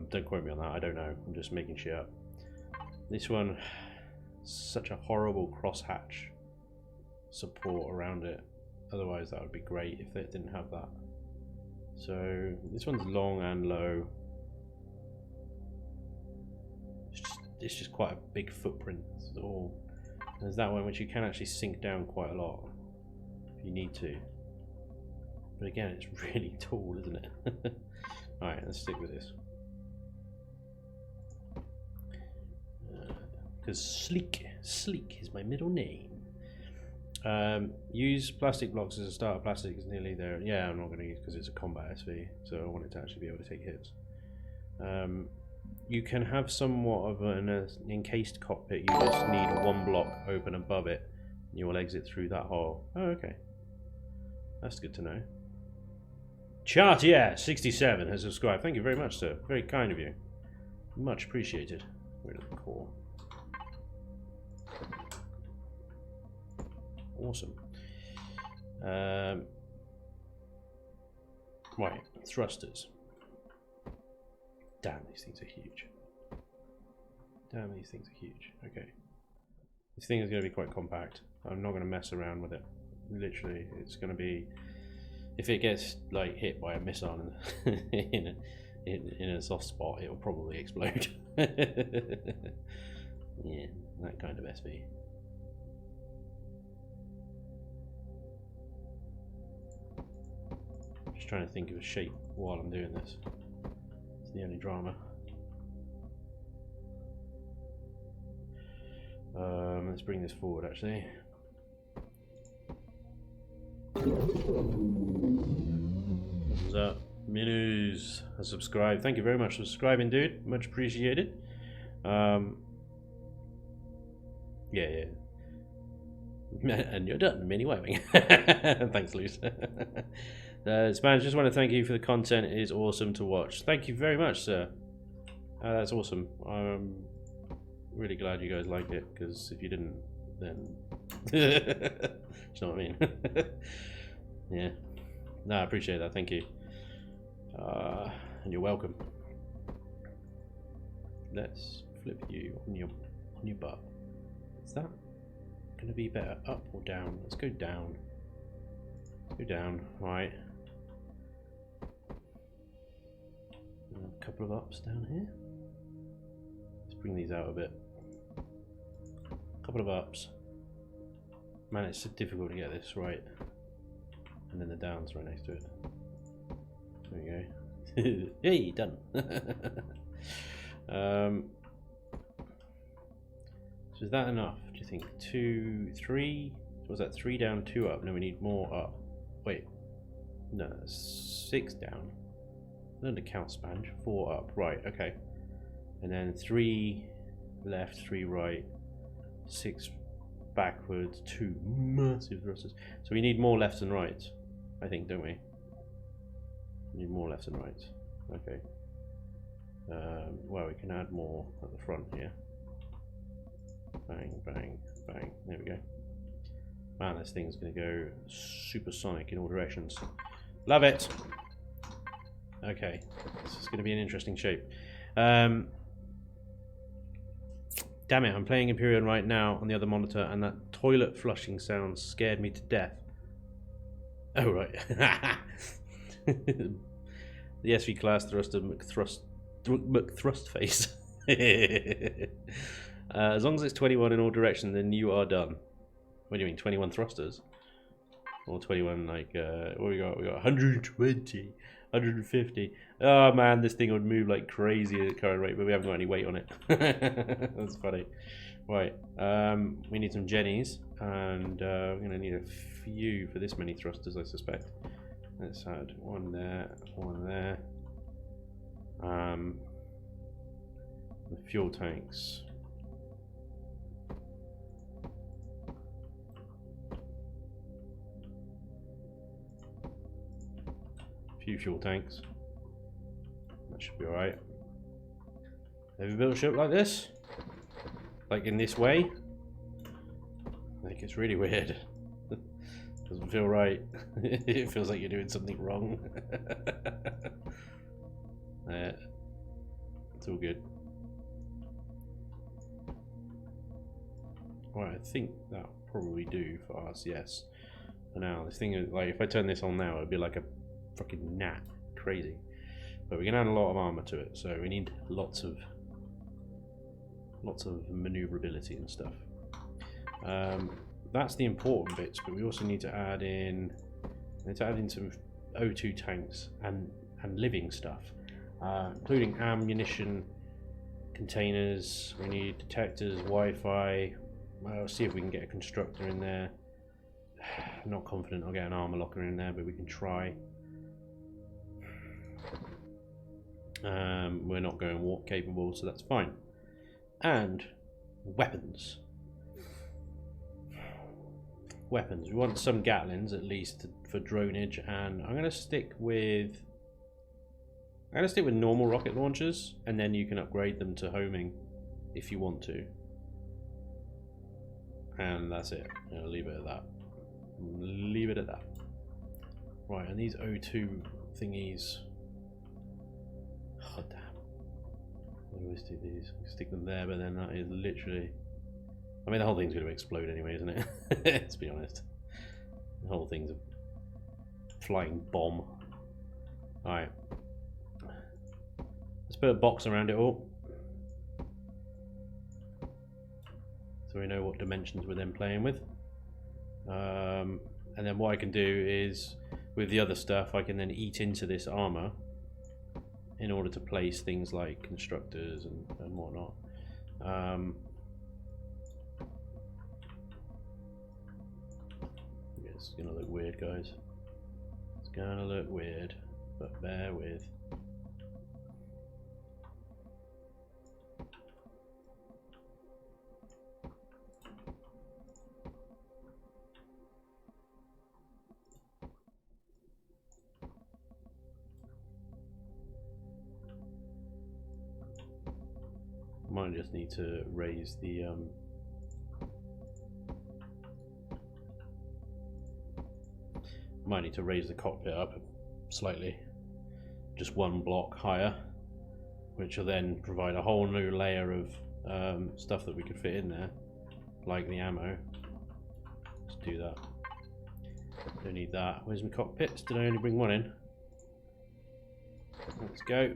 Don't quote me on that, I don't know. I'm just making shit up. This one, such a horrible crosshatch support around it. Otherwise that would be great if it didn't have that. So this one's long and low. It's just quite a big footprint. There's that one which you can actually sink down quite a lot if you need to. But again, it's really tall, isn't it? Alright, let's stick with this. Because sleek is my middle name. Use plastic blocks as a starter. Plastic is nearly there. Yeah, I'm not going to use because it's a combat SV, so I want it to actually be able to take hits. You can have somewhat of an encased cockpit. You just need one block open above it. You will exit through that hole. Oh, okay. That's good to know. Chart, yeah, 67 has subscribed. Thank you very much, sir. Very kind of you. Much appreciated. Rid of the core. Awesome. Right, thrusters. Damn, these things are huge. Damn, these things are huge. Okay. This thing is going to be quite compact. I'm not going to mess around with it. Literally, it's going to be... If it gets like hit by a missile in a soft spot, it will probably explode. Yeah, that kind of SV. Just trying to think of a shape while I'm doing this. It's the only drama. Let's bring this forward actually. What's up? Minus has subscribed. Thank you very much for subscribing, dude. Much appreciated. Yeah. And you're done, mini waving. Thanks, Luce. Spanj, just want to thank you for the content. It is awesome to watch. Thank you very much, sir. That's awesome. I'm really glad you guys like it, because if you didn't, then do you know what I mean? Yeah. No, I appreciate that. Thank you. And you're welcome. Let's flip you on your butt. Is that going to be better, up or down? Let's go down. Let's go down. Right. A couple of ups down here. Let's bring these out a bit. A couple of ups. Man, it's so difficult to get this right. And then the down's right next to it. There we go. Hey, done. So is that enough? Do you think 2, 3? Was that 3 down, 2 up? No, we need more up. Wait, no, that's 6 down. I don't count Spanj. 4 up. Right. Okay. And then 3 left, 3 right, 6 backwards, 2 massive thrusters. So we need more lefts and rights, I think, don't we? We need more lefts and rights. Okay. Well, we can add more at the front here. Bang, bang, bang. There we go. Man, this thing's going to go supersonic in all directions. Love it! Okay. This is going to be an interesting shape. Damn it, I'm playing Imperial right now on the other monitor, and that toilet flushing sound scared me to death. Oh, right. The SV class thruster McThrust face. As long as it's 21 in all directions, then you are done. What do you mean, 21 thrusters? Or 21, like, what we got? We got 120, 150. Oh man, this thing would move like crazy at the current rate, but we haven't got any weight on it. That's funny. Right, we need some jennies, and we're going to need a few for this many thrusters, I suspect. Let's add one there, one there. The fuel tanks. Few fuel tanks. That should be alright. Have you built a ship like this? Like in this way? I think it's really weird. Doesn't feel right. It feels like you're doing something wrong. It's all good. Right, I think that'll probably do for us, yes. For now, this thing is like, if I turn this on now, it'd be like a fucking gnat. Crazy. But we can add a lot of armor to it, so we need lots of maneuverability and stuff. That's the important bits, but we also need to add in some O2 tanks and living stuff, including ammunition containers. We need detectors, Wi-Fi. I'll see if we can get a constructor in there. I'm not confident I'll get an armor locker in there, but we can try. We're not going warp capable, so that's fine. And weapons. Weapons. We want some Gatlins at least for dronage, and I'm going to stick with normal rocket launchers, and then you can upgrade them to homing if you want to. And that's it. I'll leave it at that. Leave it at that. Right, and these O2 thingies. Oh damn. I always do these. Stick them there, but then that is literally. I mean, the whole thing's going to explode anyway, isn't it? Let's be honest. The whole thing's a flying bomb. Alright. Let's put a box around it all. So we know what dimensions we're then playing with. And then what I can do is with the other stuff, I can then eat into this armor in order to place things like constructors and whatnot. It's gonna look weird, guys. It's gonna look weird, but bear with. Might just need to raise the cockpit up slightly, just one block higher, which will then provide a whole new layer of stuff that we could fit in there, like the ammo. Let's do that. Don't need that. Where's my cockpits? Did I only bring one in? Let's go.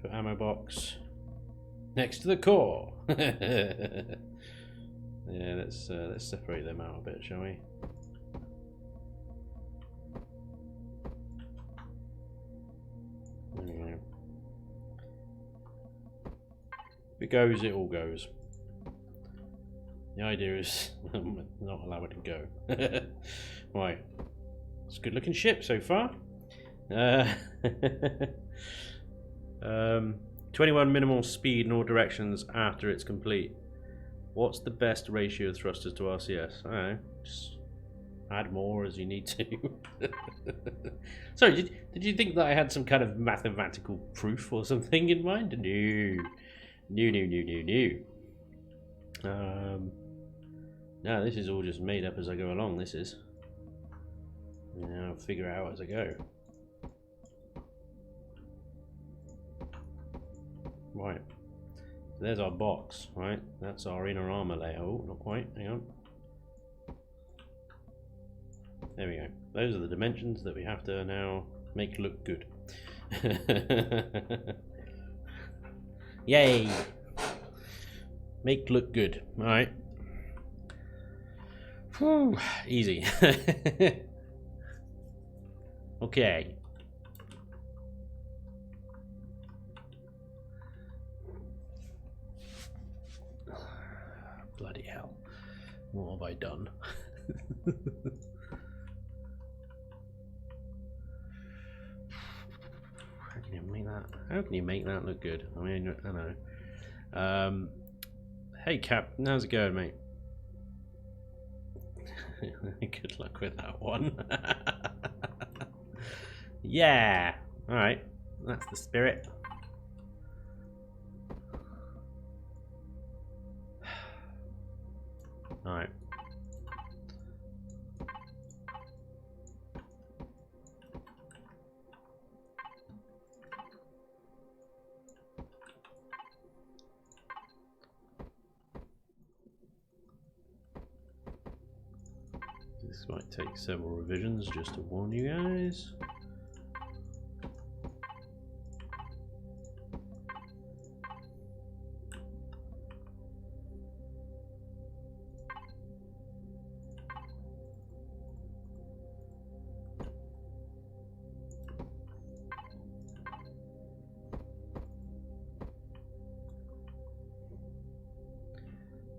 Put ammo box next to the core. Yeah, let's separate them out a bit, shall we? There we go. If it goes, it all goes. The idea is not allow it to go. Right, it's a good looking ship so far. 21 minimal speed in all directions after it's complete. What's the best ratio of thrusters to RCS? I don't know. Just add more as you need to. Sorry, did you think that I had some kind of mathematical proof or something in mind? No. No, this is all just made up as I go along. This is. I'll figure it out as I go. Right, so there's our box, right? That's our inner armor layer. Oh, not quite, hang on. There we go. Those are the dimensions that we have to now make look good. Yay! Make look good, alright. Whew, easy. Okay. Bloody hell. What have I done? How can you make that? How can you make that look good? I mean, I know. Hey Cap, how's it going, mate? Good luck with that one. Yeah. Alright. That's the spirit. Alright. This might take several revisions just to warn you guys.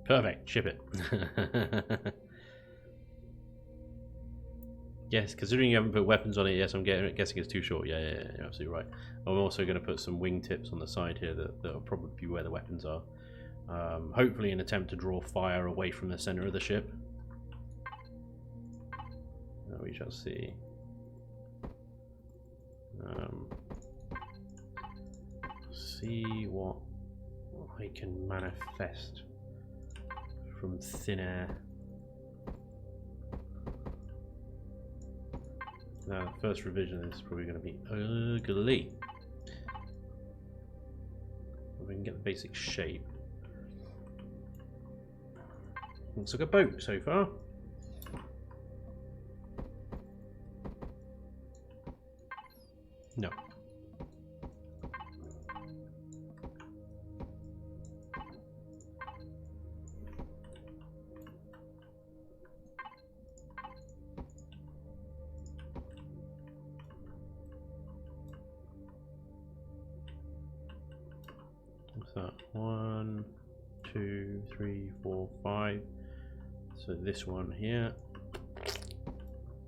Perfect, ship it. Yes, considering you haven't put weapons on it, yes, I'm guessing it's too short. Yeah, you're absolutely right. I'm also going to put some wingtips on the side here that'll probably be where the weapons are. Hopefully an attempt to draw fire away from the center of the ship. We shall see. See what I can manifest from thin air. Now, the first revision is probably going to be ugly. If we can get the basic shape. Looks like a boat so far. No. So 1, 2, 3, 4, 5. So this one here.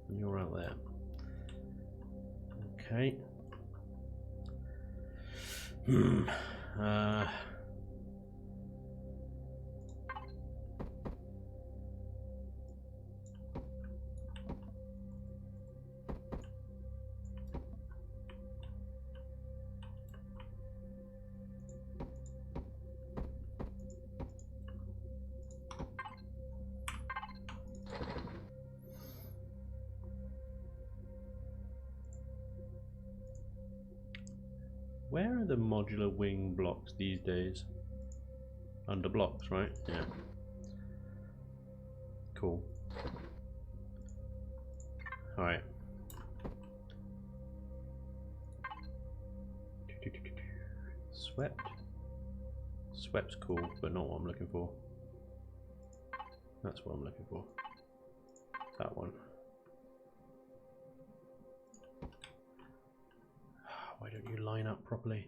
And you're out there. Okay. Where are the modular wing blocks these days? Under blocks, right? Yeah. Cool. Alright. Swept. Swept's cool, but not what I'm looking for. That's what I'm looking for. That one. Why don't you line up properly?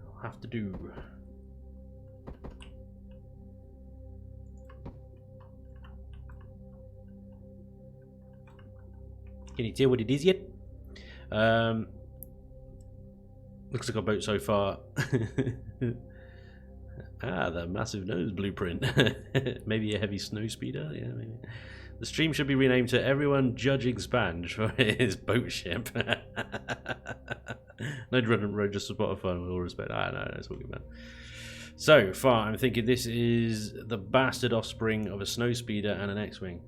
I'll have to do. Can you tell what it is yet? Looks like a boat so far. Ah, the massive nose blueprint. Maybe a heavy snow speeder? Yeah, maybe. The stream should be renamed to Everyone Judging Spanj for his boat ship. No Redundant Road, just spot of fun with all respect. Ah, no, that's all good, man. So far, I'm thinking this is the bastard offspring of a snow speeder and an X-Wing.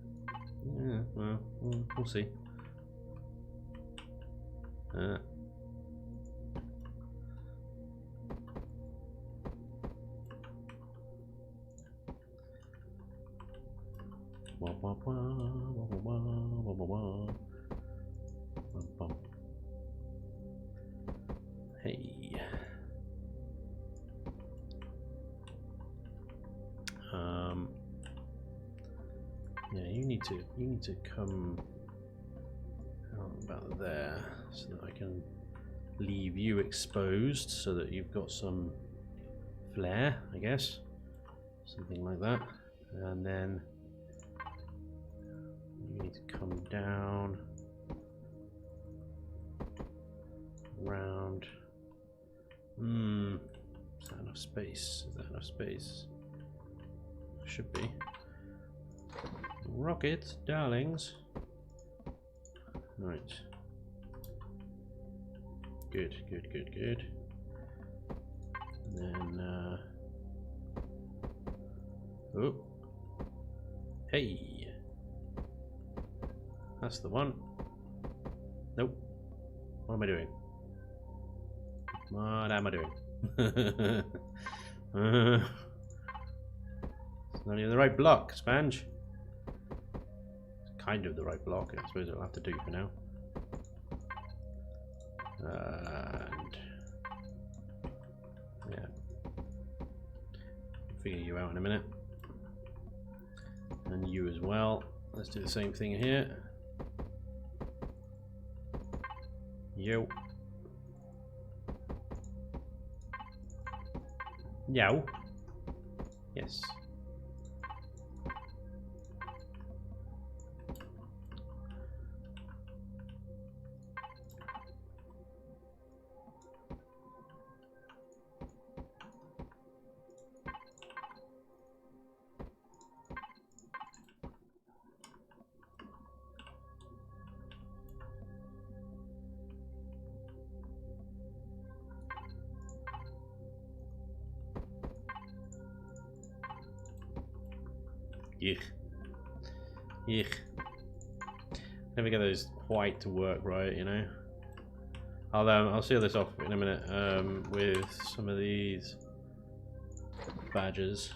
Yeah, well, we'll see. Hey. Yeah, you need to come out about there so that I can leave you exposed so that you've got some flair, I guess. Something like that. And then you need to come down around. Is that enough space? Is that enough space? Should be. Rocket, darlings. Right. Good, good, good, good. And then, oh. Hey. That's the one. Nope. What am I doing? What am I doing? It's not even the right block, Spanj. It's kind of the right block, I suppose it'll have to do for now. And yeah, I'll figure you out in a minute. And you as well. Let's do the same thing here. Yo. Yo. Yes. Yuck. Yuck. Never get those white to work right, you know. I'll seal this off in a minute with some of these badges.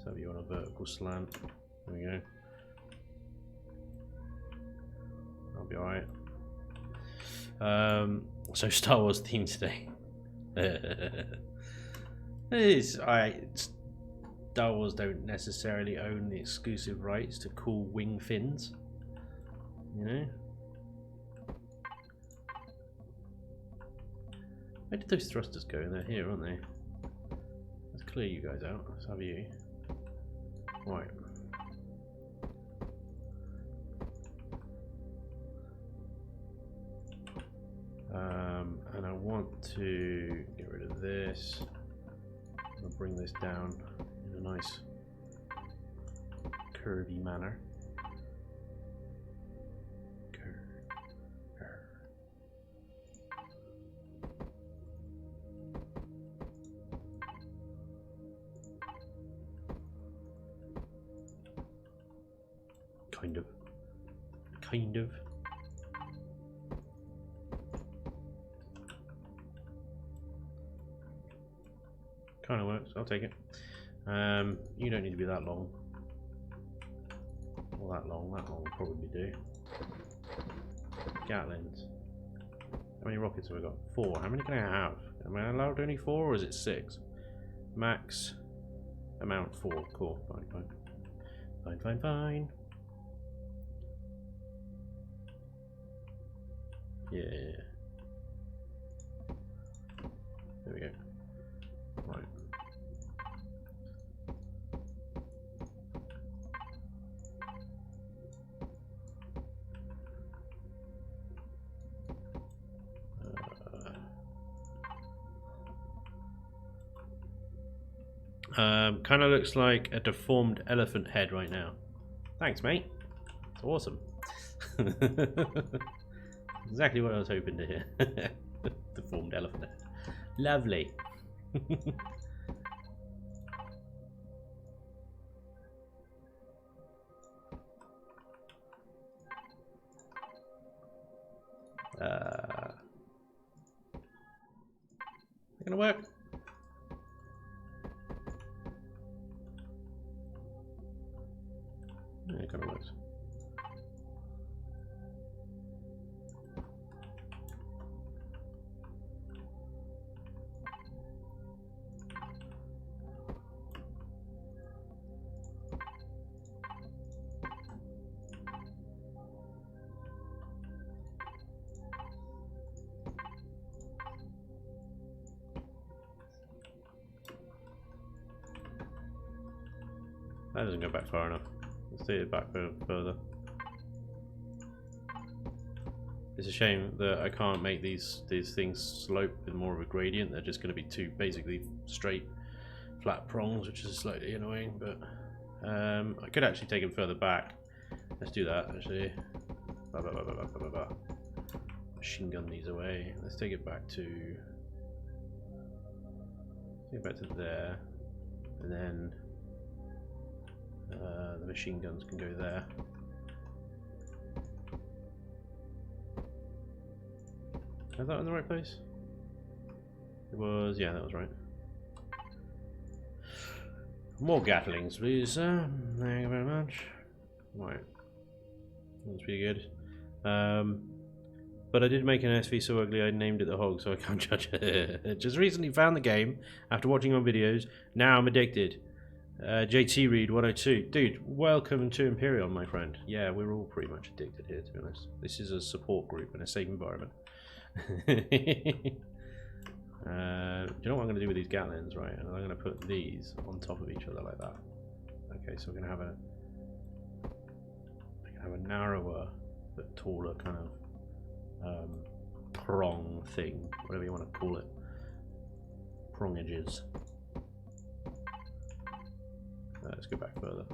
So you want a vertical slant. There we go. That'll be alright. So Star Wars theme today. It's alright. Star Wars don't necessarily own the exclusive rights to cool wing fins, you know. Where did those thrusters go? They're here, aren't they? Let's clear you guys out. Let's have you. Right. And I want to get rid of this. I'll bring this down in a nice curvy manner. Kind of. Kind of works. I'll take it. You don't need to be that long. Or that long. That long will probably do. Gatlins. How many rockets have I got? 4. How many can I have? Am I allowed only 4 or is it 6? Max amount 4. Cool. Fine, fine. Fine, fine, fine. Yeah. There we go. Right. Kind of looks like a deformed elephant head right now. Thanks, mate. It's awesome. Exactly what I was hoping to hear. Deformed elephant head. Lovely. Gonna work. Yeah, it kind of works. That doesn't go back far enough. Let's take it back further. It's a shame that I can't make these things slope with more of a gradient. They're just going to be two basically straight flat prongs, which is slightly annoying. But I could actually take them further back. Let's do that actually. Machine gun these away. Let's take it back to there, and then the machine guns can go there. Is that in the right place? It was, yeah, that was right. More Gatlings, please, sir. Thank you very much. Right. That's pretty good. But I did make an SV so ugly I named it the Hog, so I can't judge it. Just recently found the game after watching your videos. Now I'm addicted. JT Reed 102. Dude, welcome to Imperion, my friend. Yeah, we're all pretty much addicted here, to be honest. This is a support group in a safe environment. Do you know what I'm going to do with these Gatlins, right? And I'm going to put these on top of each other like that. Okay, so we're going to have a narrower but taller kind of prong thing, whatever you want to call it. Prong edges. Let's go back further.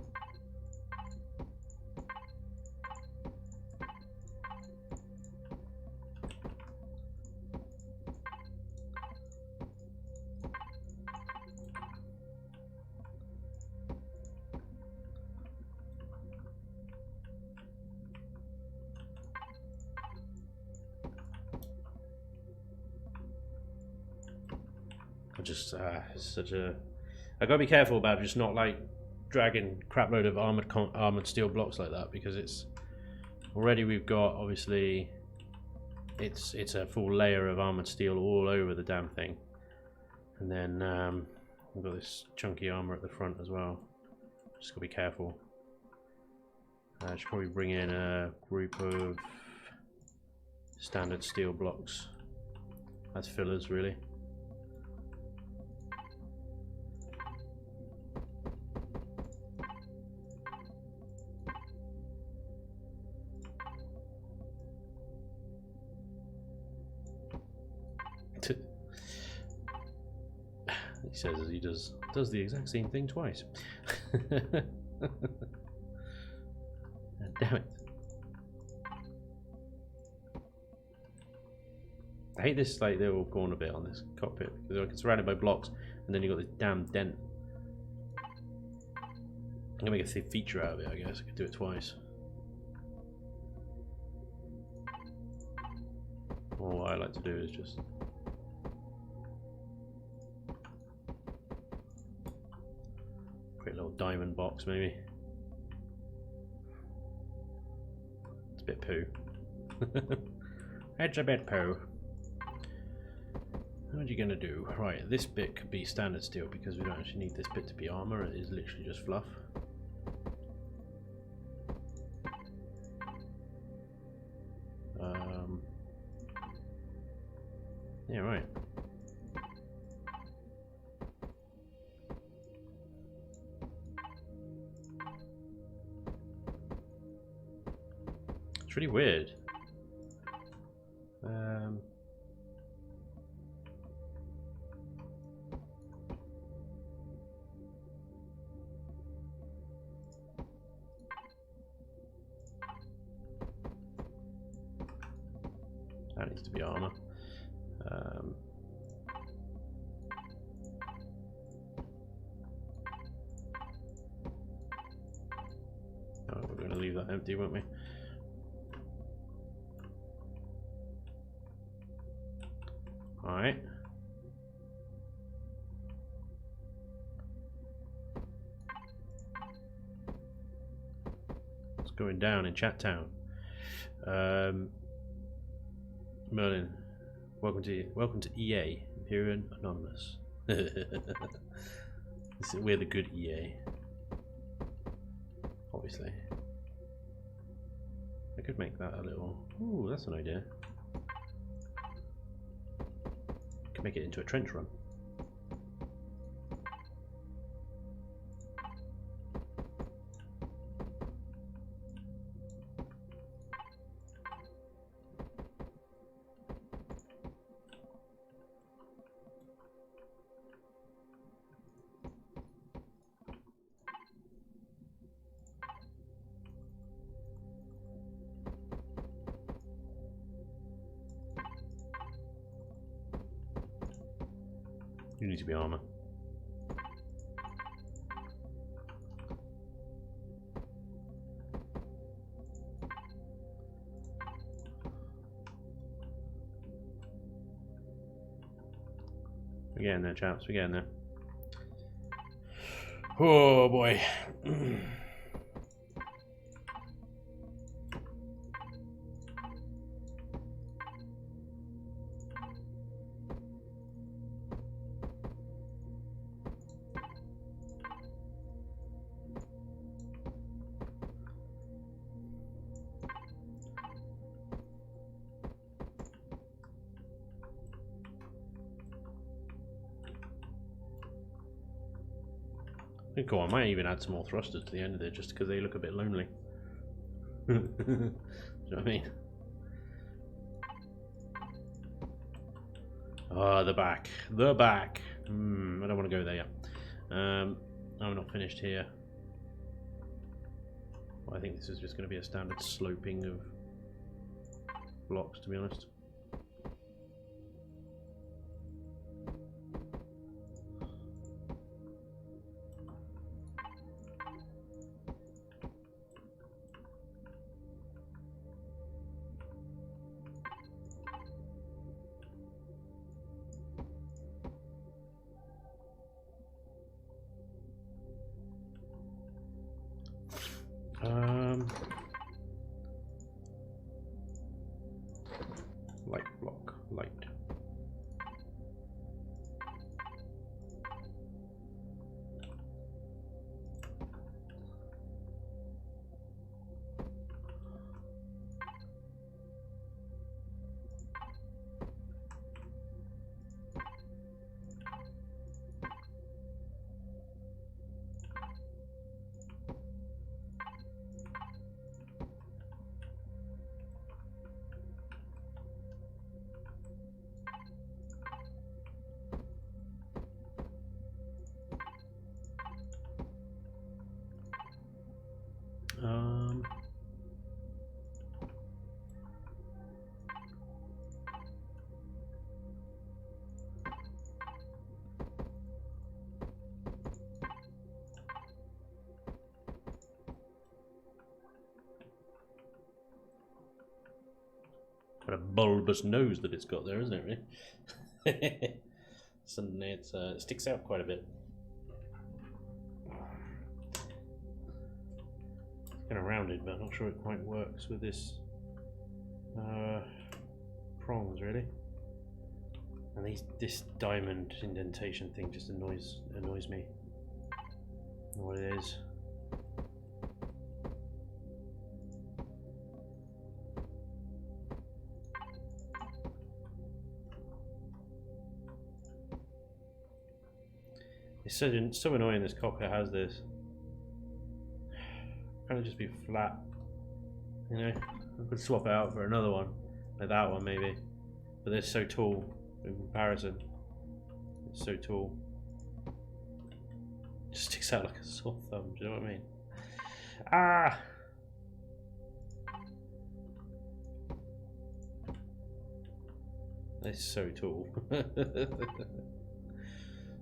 I gotta be careful about just not like dragging crap load of armored steel blocks like that, because it's already we've got obviously it's a full layer of armored steel all over the damn thing, and then we've got this chunky armor at the front as well. Just gotta be careful. I should probably bring in a group of standard steel blocks as fillers, really. He says as he does the exact same thing twice. Damn it. I hate this like little corner bit on this cockpit because it's surrounded by blocks and then you've got this damn dent. I'm gonna make a feature out of it, I guess. I could do it twice. Or what I like to do is just create a little diamond box, maybe. It's a bit poo. It's a bit poo. What are you gonna do? Right, this bit could be standard steel because we don't actually need this bit to be armor. It is literally just fluff. Yeah, right. It's really weird. That needs to be armor. Oh, we're going to leave that empty, won't we? Alright. What's going down in Chat Town? Merlin, welcome to EA. Imperial Anonymous. We're the good EA. Obviously. I could make that a little. Ooh, that's an idea. Could make it into a trench run. You need to be armor. We're getting there, chaps. We're getting there. Oh boy. Cool, I might even add some more thrusters to the end of it just because they look a bit lonely. Do you know what I mean? Ah, the back. The back. I don't want to go there yet. I'm not finished here. Well, I think this is just going to be a standard sloping of blocks, to be honest. What a bulbous nose that it's got there, isn't it, really? Suddenly it sticks out quite a bit. It's kind of rounded, but I'm not sure it quite works with this prongs, really. And this diamond indentation thing just annoys me. I don't know what it is. It's so annoying this cockpit has this. Can't it just be flat? You know, I could swap it out for another one, like that one maybe. But they're so tall in comparison. It's so tall. It just sticks out like a sore thumb, do you know what I mean? Ah! It's so tall.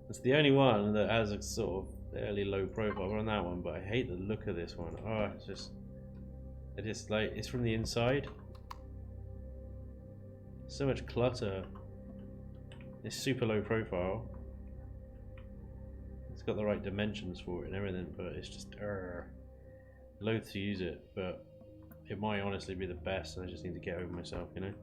It's the only one that has a sort of fairly low profile on that one, but I hate the look of this one. Oh, it is like, it's from the inside. So much clutter. It's super low profile. It's got the right dimensions for it and everything, but it's just loath to use it. But it might honestly be the best, and I just need to get over myself, you know.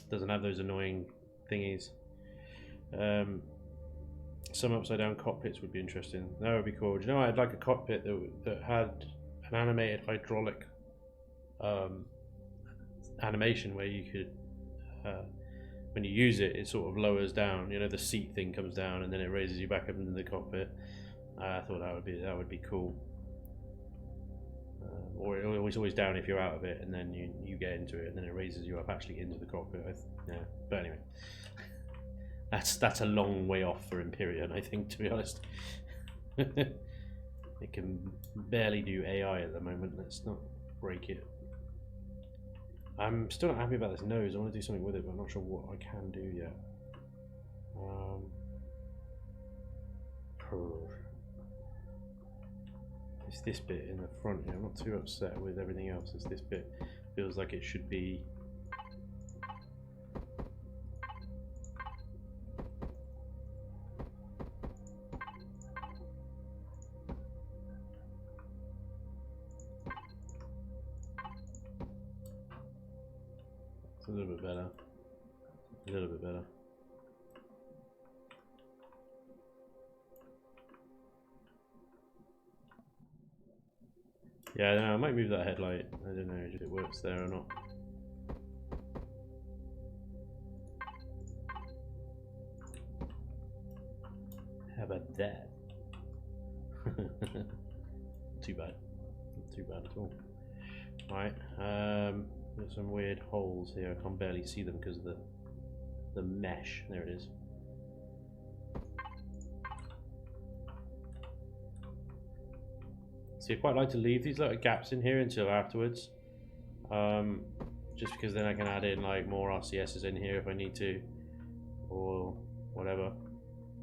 Doesn't have those annoying thingies. Some upside down cockpits would be interesting. That would be cool. Do you know what? I'd like a cockpit that had an animated hydraulic animation where you could, when you use it, it sort of lowers down. You know, the seat thing comes down and then it raises you back up into the cockpit. I thought that would be cool. Or it's always down if you're out of it, and then you get into it, and then it raises you up actually into the cockpit. Yeah, but anyway, that's a long way off for Empyrean, I think, to be honest. It can barely do AI at the moment. Let's not break it. I'm still not happy about this nose. I want to do something with it, but I'm not sure what I can do yet. It's this bit in the front here. I'm not too upset with everything else. It's this bit. Feels like it should be. It's a little bit better. A little bit better. Yeah, no, I might move that headlight. I don't know if it works there or not. How about that? Too bad. Not too bad at all. Right, there's some weird holes here. I can barely see them because of the mesh. There it is. So I quite like to leave these little gaps in here until afterwards, just because then I can add in like more RCSs in here if I need to, or whatever.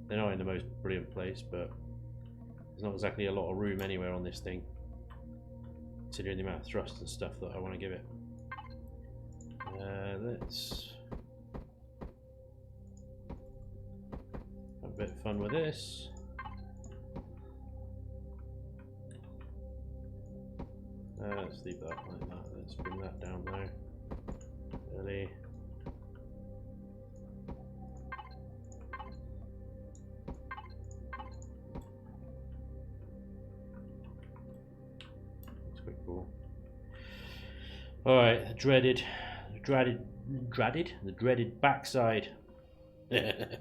They're not in the most brilliant place, but there's not exactly a lot of room anywhere on this thing, considering the amount of thrust and stuff that I want to give it. Let's have a bit of fun with this. Let's leave that like that. Let's bring that down now. Really. That's quite cool. Alright, the dreaded backside. The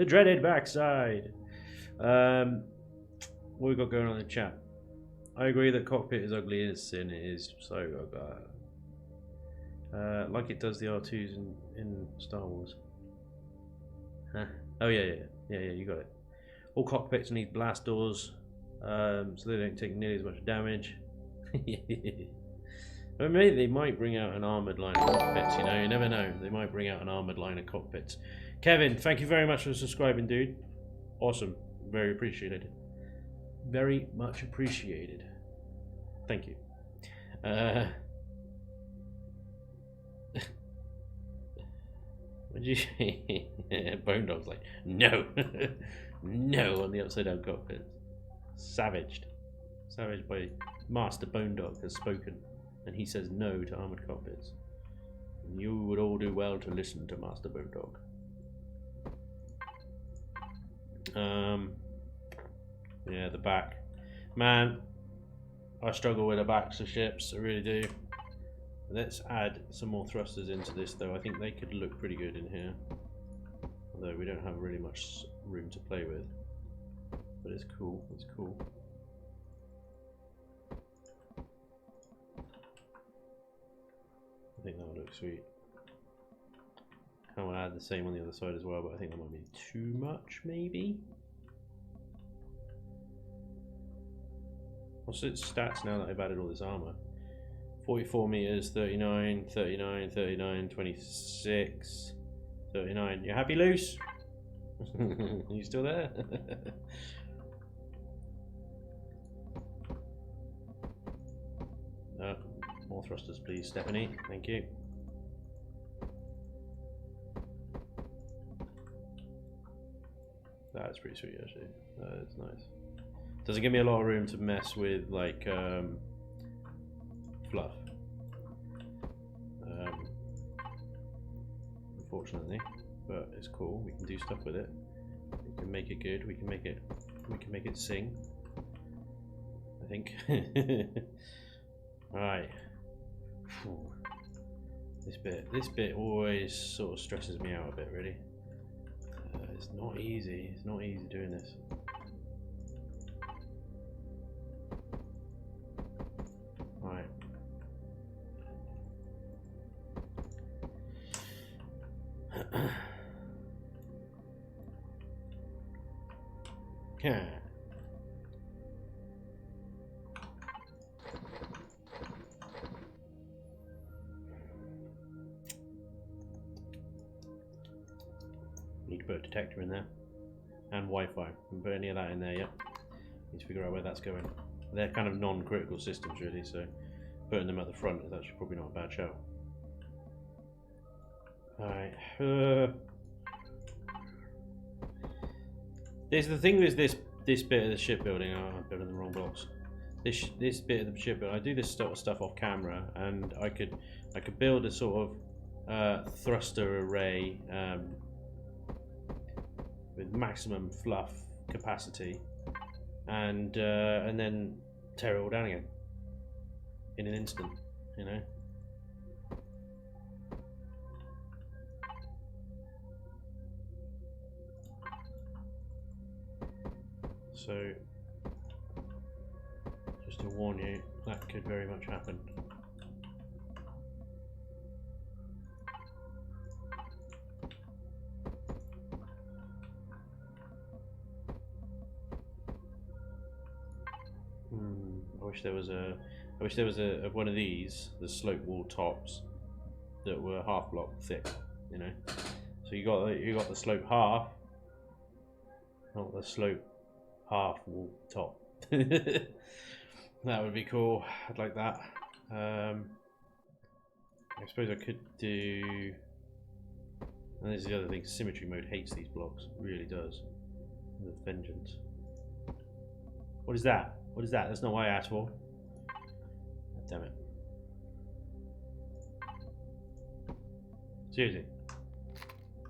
dreaded backside. What we got going on in the chat? I agree that cockpit is ugly as sin. It is so like it does the R2s in Star Wars. Huh. Oh yeah, you got it. All cockpits need blast doors, so they don't take nearly as much damage. Maybe they might bring out an armoured line of cockpits, you know, you never know. They might bring out an armoured line of cockpits. Kevin, thank you very much for subscribing, dude. Awesome. Very appreciated. Very much appreciated. Thank you. What did you say? Bone Dog's like, no. No on the upside down cockpit. Savaged. Savaged by Master Bone Dog has spoken. And he says no to armoured cockpits. And you would all do well to listen to Master Bone Dog. Yeah, the back. Man, I struggle with the backs of ships, I really do. Let's add some more thrusters into this though. I think they could look pretty good in here. Although we don't have really much room to play with. But it's cool, it's cool. I think that would look sweet. I want to add the same on the other side as well, but I think that might be too much, maybe? What's its stats now that I've added all this armour? 44 meters, 39, 39, 39, 26, 39. You happy, Luce? You still there? No, more thrusters, please, Stephanie. Thank you. That's pretty sweet, actually. That is nice. Doesn't give me a lot of room to mess with, like, fluff. Unfortunately, but it's cool. We can do stuff with it. We can make it good. We can make it sing. I think. Right. This bit always sort of stresses me out a bit, really. It's not easy. It's not easy doing this. Right. Yeah. Need to put a detector in there and Wi-Fi. Haven't put any of that in there yet. Need to figure out where that's going. They're kind of non-critical systems, really, so putting them at the front is actually probably not a bad shout. Alright. There's the thing with this bit of the shipbuilding. Oh, I'm building the wrong blocks. This bit of the shipbuilding. I do this sort of stuff off camera, and I could build a sort of thruster array with maximum fluff capacity, and then tear it all down again in an instant, you know. So, just to warn you, that could very much happen. I wish there was a one of these, the slope wall tops, that were half block thick, you know. So you got the slope half, not the slope half wall top. That would be cool. I'd like that. I suppose I could do. And this is the other thing. Symmetry mode hates these blocks. It really does. With vengeance. What is that? What is that? That's not what I asked for. Damn it. Seriously.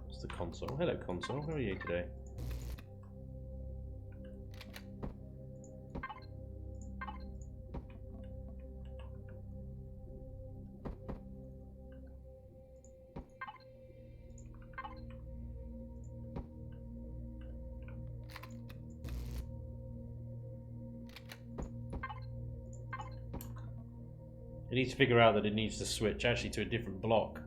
What's the console? Hello, console. How are you today? It needs to figure out that it needs to switch actually to a different block.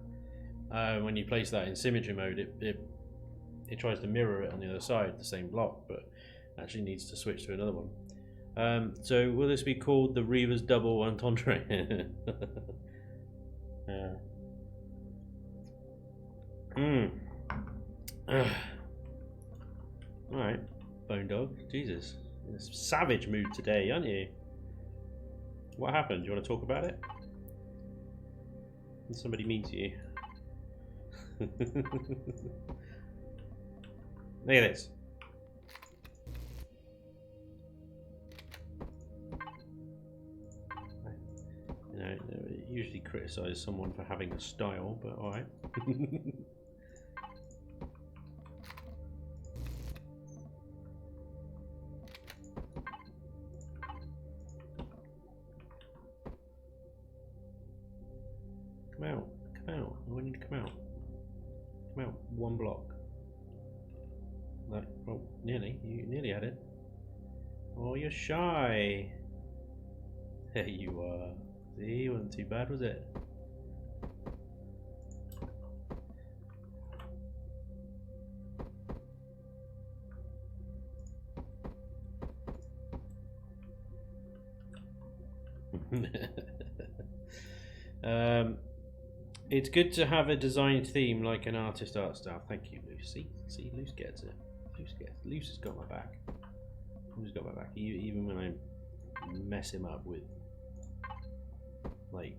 When you place that in symmetry mode, it tries to mirror it on the other side, the same block, but actually needs to switch to another one. So will this be called the Reaver's Double Entendre? Yeah. Alright, Bone Dog. Jesus. In a savage mood today, aren't you? What happened? Do you want to talk about it? When somebody meets you. Look at this. You know, usually criticise someone for having a style, but alright. Come out, come out. I want you to come out. Come out, 1 block. Like, oh, nearly. You nearly had it. Oh, you're shy. There you are. See, wasn't too bad, was it? It's good to have a design theme like an artist art style. Thank you, Lucy. See, Luce gets it. Luce has got my back. Luce has got my back. Even when I mess him up with, like,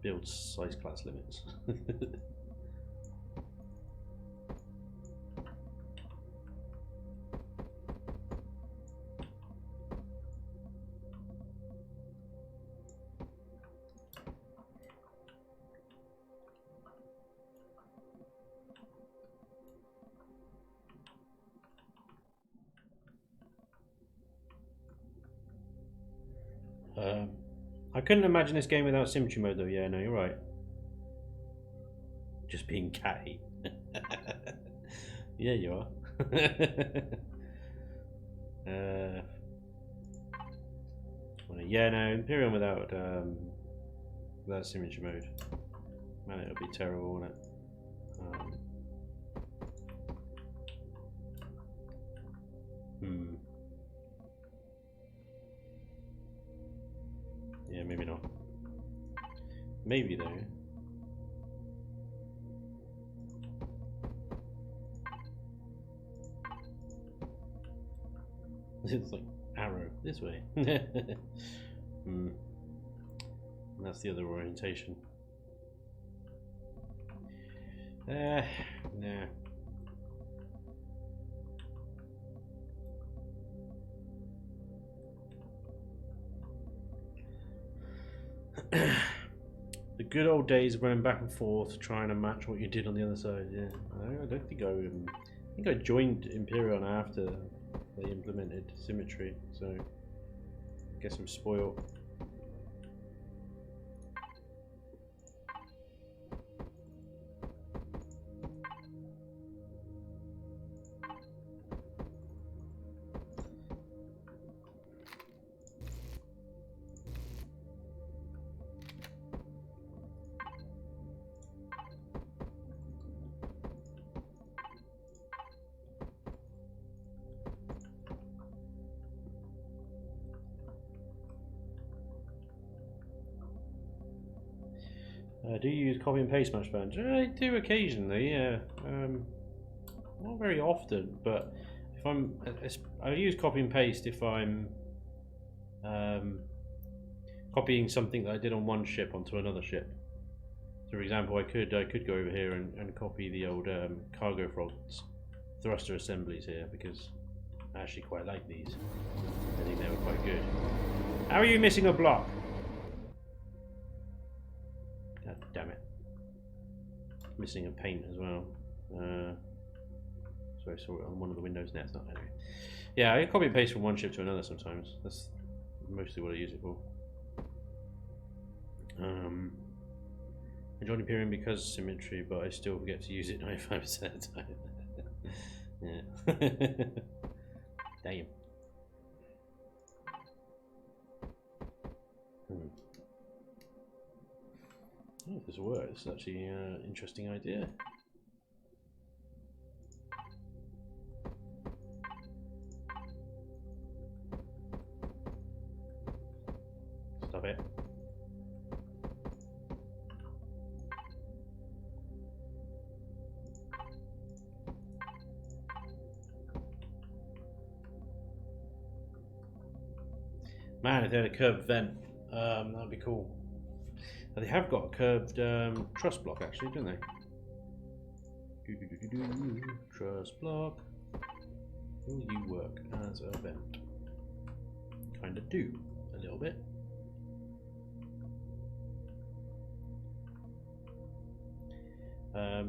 build size class limits. I couldn't imagine this game without symmetry mode though. Yeah, no, you're right. Just being catty. Yeah, you are. Yeah, no, Imperium without symmetry mode. Man, it'll be terrible, won't it? Yeah, maybe not. Maybe though. It's like arrow this way. And that's the other orientation. Nah. The good old days of running back and forth trying to match what you did on the other side. Yeah, I don't think I joined Imperion after they implemented symmetry, so I guess I'm spoiled. Do you use copy and paste much, Spanj? I do occasionally, yeah. Not very often, but if I use copy and paste if I'm copying something that I did on one ship onto another ship. So, for example, I could go over here and copy the old cargo frogs thruster assemblies here because I actually quite like these. I think they were quite good. How are you missing a block? God damn it. Missing a paint as well. So I saw it on one of the windows now. It's not anyway. Yeah, I copy and paste from one ship to another sometimes. That's mostly what I use it for. I joined Imperium because symmetry, but I still forget to use it 95% of the time. Yeah. Damn. Oh, if this works, it's actually an interesting idea. Stop it. Man, if they had a curved vent, that'd be cool. But they have got a curved truss block, actually, don't they? Truss block. Will you work as a vent? Kind of do, a little bit. I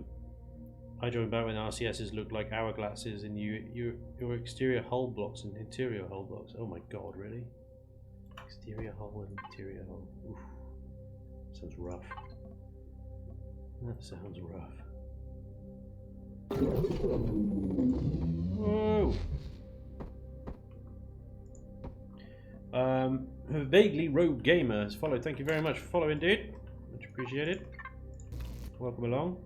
joined back when RCSs looked like hourglasses and your exterior hull blocks and interior hull blocks. Oh my god, really? Exterior hull and interior hull. Oof. Sounds rough. That sounds rough. Whoa! Vaguely Rogue Gamer has followed. Thank you very much for following, dude. Much appreciated. Welcome along.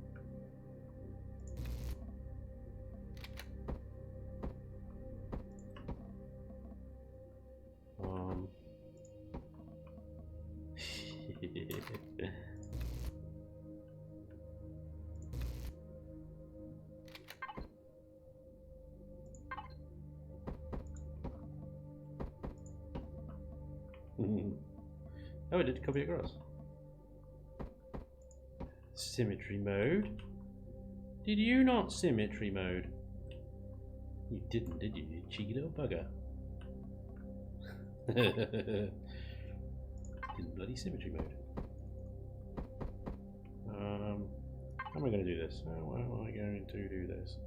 Oh, I did copy across. Symmetry mode. Did you not symmetry mode? You didn't, did you cheeky little bugger? Didn't bloody symmetry mode. How am I going to do this? How am I going to do this?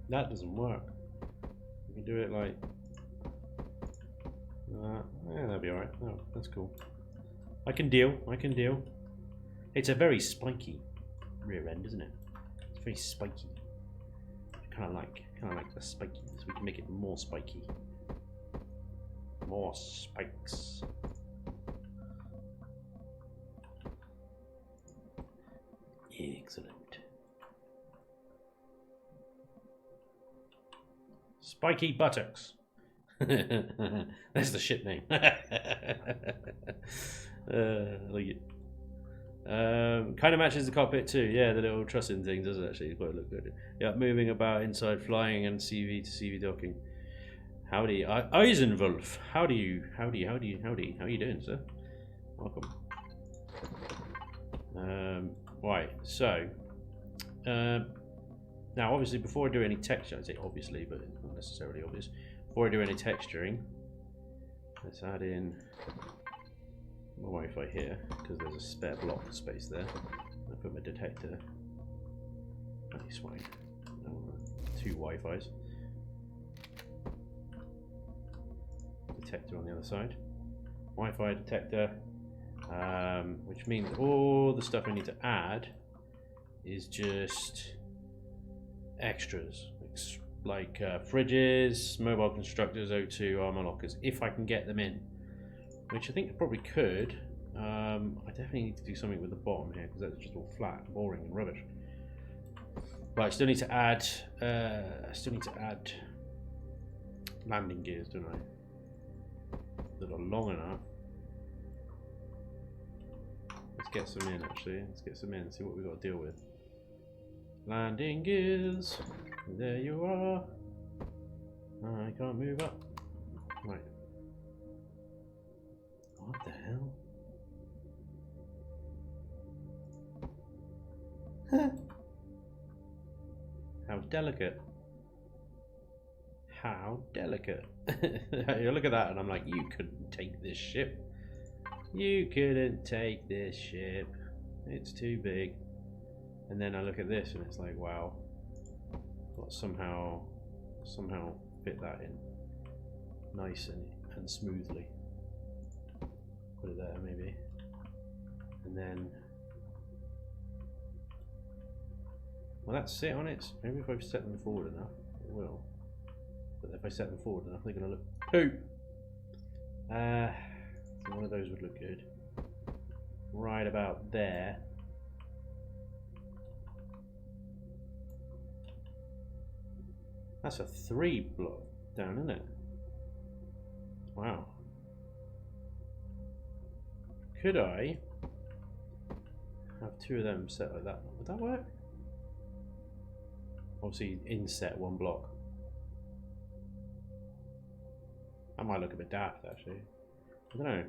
That doesn't work. We can do it like yeah, that'd be alright. Oh, that's cool. I can deal. I can deal. It's a very spiky rear end, isn't it? It's very spiky. Kind of like the spiky, so we can make it more spiky. More spikes. Excellent. Spiky buttocks. That's the shit name. Like it. Kind of matches the cockpit too. Yeah, the little trussing thing does actually quite look good. Yeah, moving about inside, flying, and CV to CV docking. Howdy, Eisenwolf. How you doing, sir? Welcome. Right, so now obviously before I do any texture, I say obviously, but not necessarily obvious. Before I do any texturing, let's add in my Wi-Fi here because there's a spare block of space there. I put my detector. Nice one. Two Wi-Fis. Detector on the other side. Wi-Fi detector, which means all the stuff I need to add is just extras, like fridges, mobile constructors, O2, armor lockers, if I can get them in, which I think I probably could. I definitely need to do something with the bottom here because that's just all flat, boring, and rubbish. But I still need to add. Landing gears, don't I? That are long enough. Let's get some in. Actually, let's get some in. See what we've got to deal with. Landing gears. There you are. I can't move up. Right. What the hell? How delicate. How delicate. You look at that and I'm like, you couldn't take this ship. You couldn't take this ship. It's too big. And then I look at this and it's like, wow. Got somehow fit that in nice and smoothly. Put it there maybe. And then, well, that's it on it. Maybe if I set them forward enough, it will. But if I set them forward enough, they're going to look poop. So one of those would look good. Right about there. That's a 3 block. down, isn't it? Wow. Could I have 2 of them set like that? Would that work? Obviously, inset 1 block. That might look a bit daft, actually. I don't know.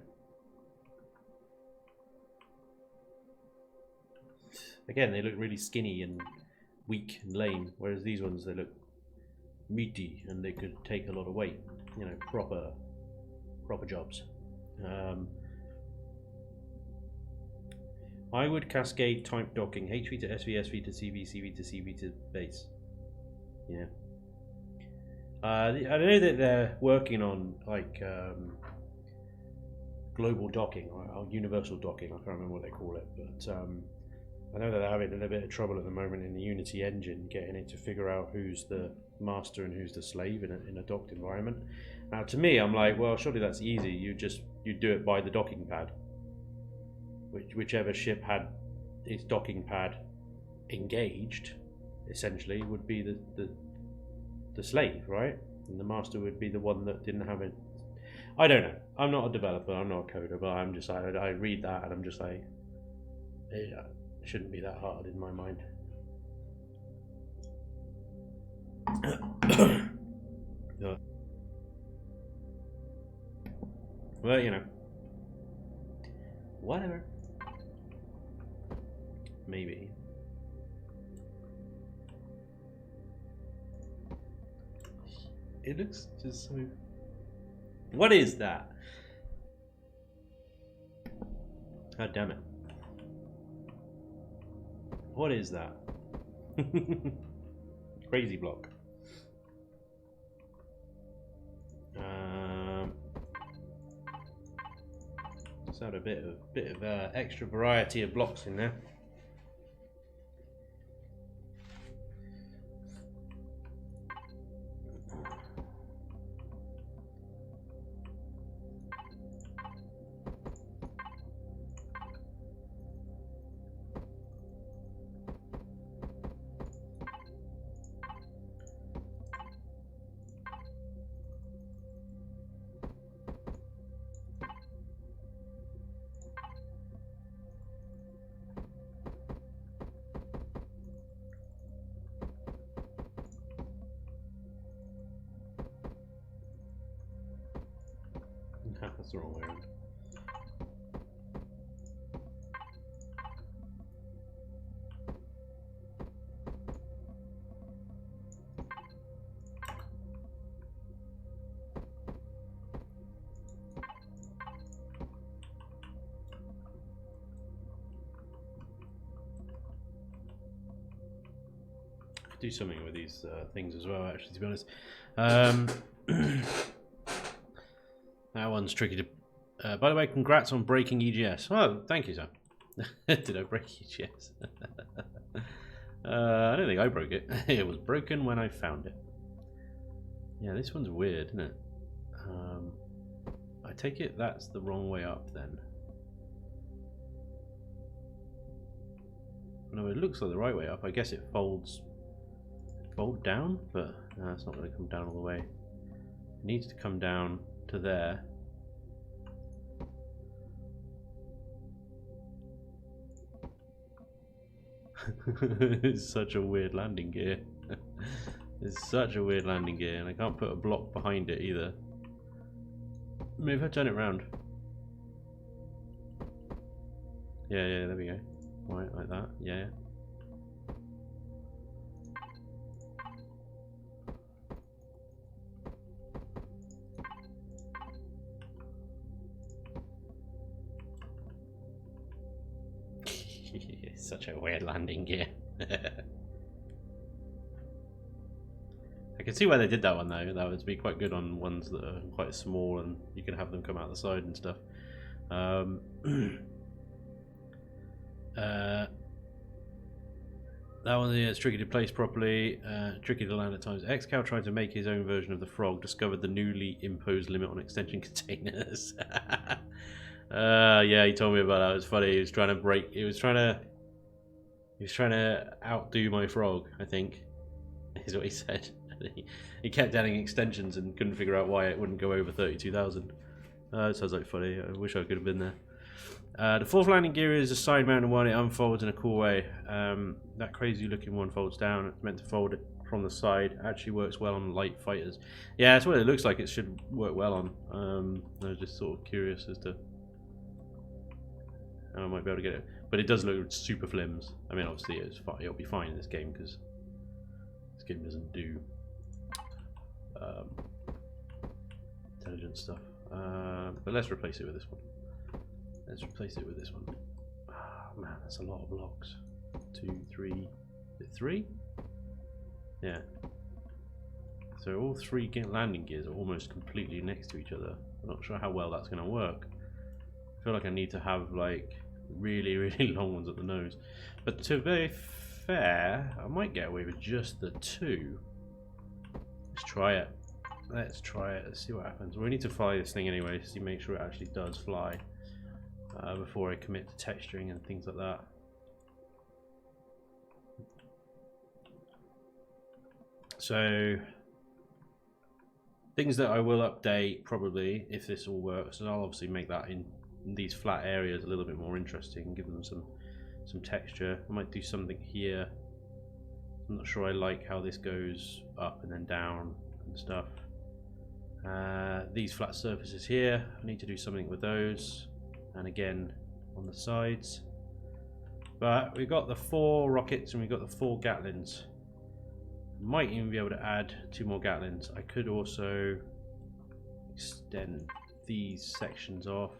Again, they look really skinny and weak and lame, whereas these ones, they look meaty and they could take a lot of weight. You know, proper jobs. I would cascade type docking, HV to SV, SV to CV, CV to CV to base. Yeah. I know that they're working on like global docking or universal docking. I can't remember what they call it, but I know that they're having a little bit of trouble at the moment in the Unity engine, getting it to figure out who's the master and who's the slave in a docked environment. Now, to me, I'm like, well, surely that's easy. You do it by the docking pad. Whichever ship had its docking pad engaged, essentially, would be the slave, right? And the master would be the one that didn't have it. I don't know. I'm not a developer. I'm not a coder, but I'm just I read that and I'm just like, it shouldn't be that hard in my mind. Well, you know, whatever. Maybe. It looks just so... What is that? God damn it. What is that? Crazy block. Let's add a bit of extra variety of blocks in there. That's the wrong way around. Do something with these things as well, actually, to be honest. That one's tricky to... by the way, congrats on breaking EGS. Oh, thank you, sir. Did I break EGS? I don't think I broke it. It was broken when I found it. Yeah, this one's weird, isn't it? I take it that's the wrong way up, then. No, it looks like the right way up. I guess it folds... fold down? But no, it's not going to come down all the way. It needs to come down to there. It's such a weird landing gear. It's such a weird landing gear, and I can't put a block behind it either. Maybe if I turn it around. Yeah, there we go. Right, like that. Yeah. Such a weird landing gear. I can see why they did that one though. That would be quite good on ones that are quite small and you can have them come out the side and stuff. That one is tricky to place properly, tricky to land at times. Xcal tried to make his own version of the frog, discovered the newly imposed limit on extension containers. Yeah, he told me about that. It was funny. He was trying to break. He was trying to outdo my frog, I think, is what he said. he kept adding extensions and couldn't figure out why it wouldn't go over 32,000. It sounds like funny. I wish I could have been there. The fourth landing gear is a side mounted one. It unfolds in a cool way. That crazy looking one folds down. It's meant to fold it from the side. Actually works well on light fighters. Yeah, that's what it looks like. It should work well on. I was just sort of curious as to how I might be able to get it. But it does look super flims. I mean, obviously it'll be fine in this game because this game doesn't do intelligent stuff. But let's replace it with this one. Let's replace it with this one. Oh, man, that's a lot of blocks. 2, 3. Is it 3? Yeah. So all 3 landing gears are almost completely next to each other. I'm not sure how well that's going to work. I feel like I need to have like really, really long ones at the nose. But to be fair, I might get away with just the 2. Let's try it. Let's try it. Let's see what happens. We need to fly this thing anyway, to make sure it actually does fly before I commit to texturing and things like that. So things that I will update probably if this all works, and I'll obviously make that in these flat areas a little bit more interesting, give them some texture. I might do something here. I'm not sure I like how this goes up and then down and stuff. These flat surfaces here, I need to do something with those, and again on the sides. But we've got the 4 rockets and we've got the 4 Gatlins. Might even be able to add 2 more Gatlins. I could also extend these sections off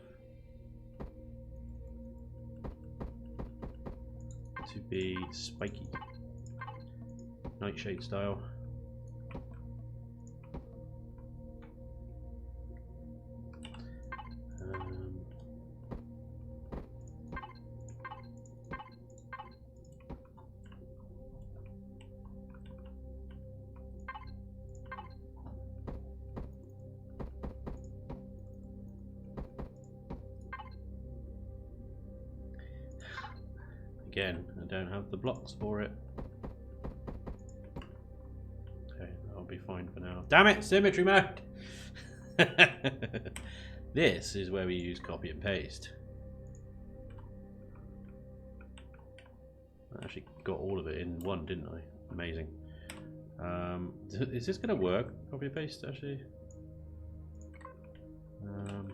to be spiky, nightshade style. Again, I don't have the blocks for it. Okay, that'll be fine for now. Damn it, symmetry mode! This is where we use copy and paste. I actually got all of it in one, didn't I? Amazing. Is this going to work? Copy and paste, actually? Oh,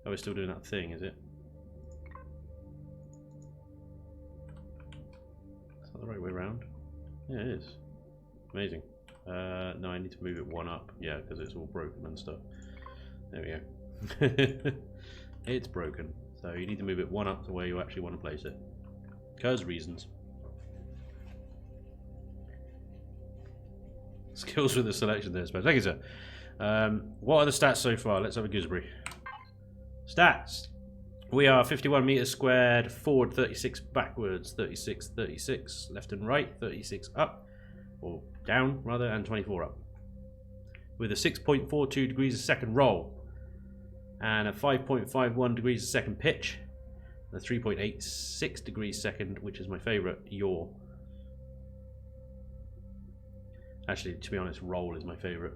we're still doing that thing, is it? The right way around? Yeah, it is. Amazing. No, I need to move it 1 up. Yeah, because it's all broken and stuff. There we go. It's broken. So you need to move it 1 up to where you actually want to place it. Because reasons. Skills with the selection there, Spanj. Thank you, sir. What are the stats so far? Let's have a gooseberry. Stats. We are 51 meters squared, forward 36, backwards 36, 36, left and right 36 up, or down rather, and 24 up. With a 6.42 degrees a second roll, and a 5.51 degrees a second pitch, and a 3.86 degrees second, which is my favourite, yaw. Actually, to be honest, roll is my favourite.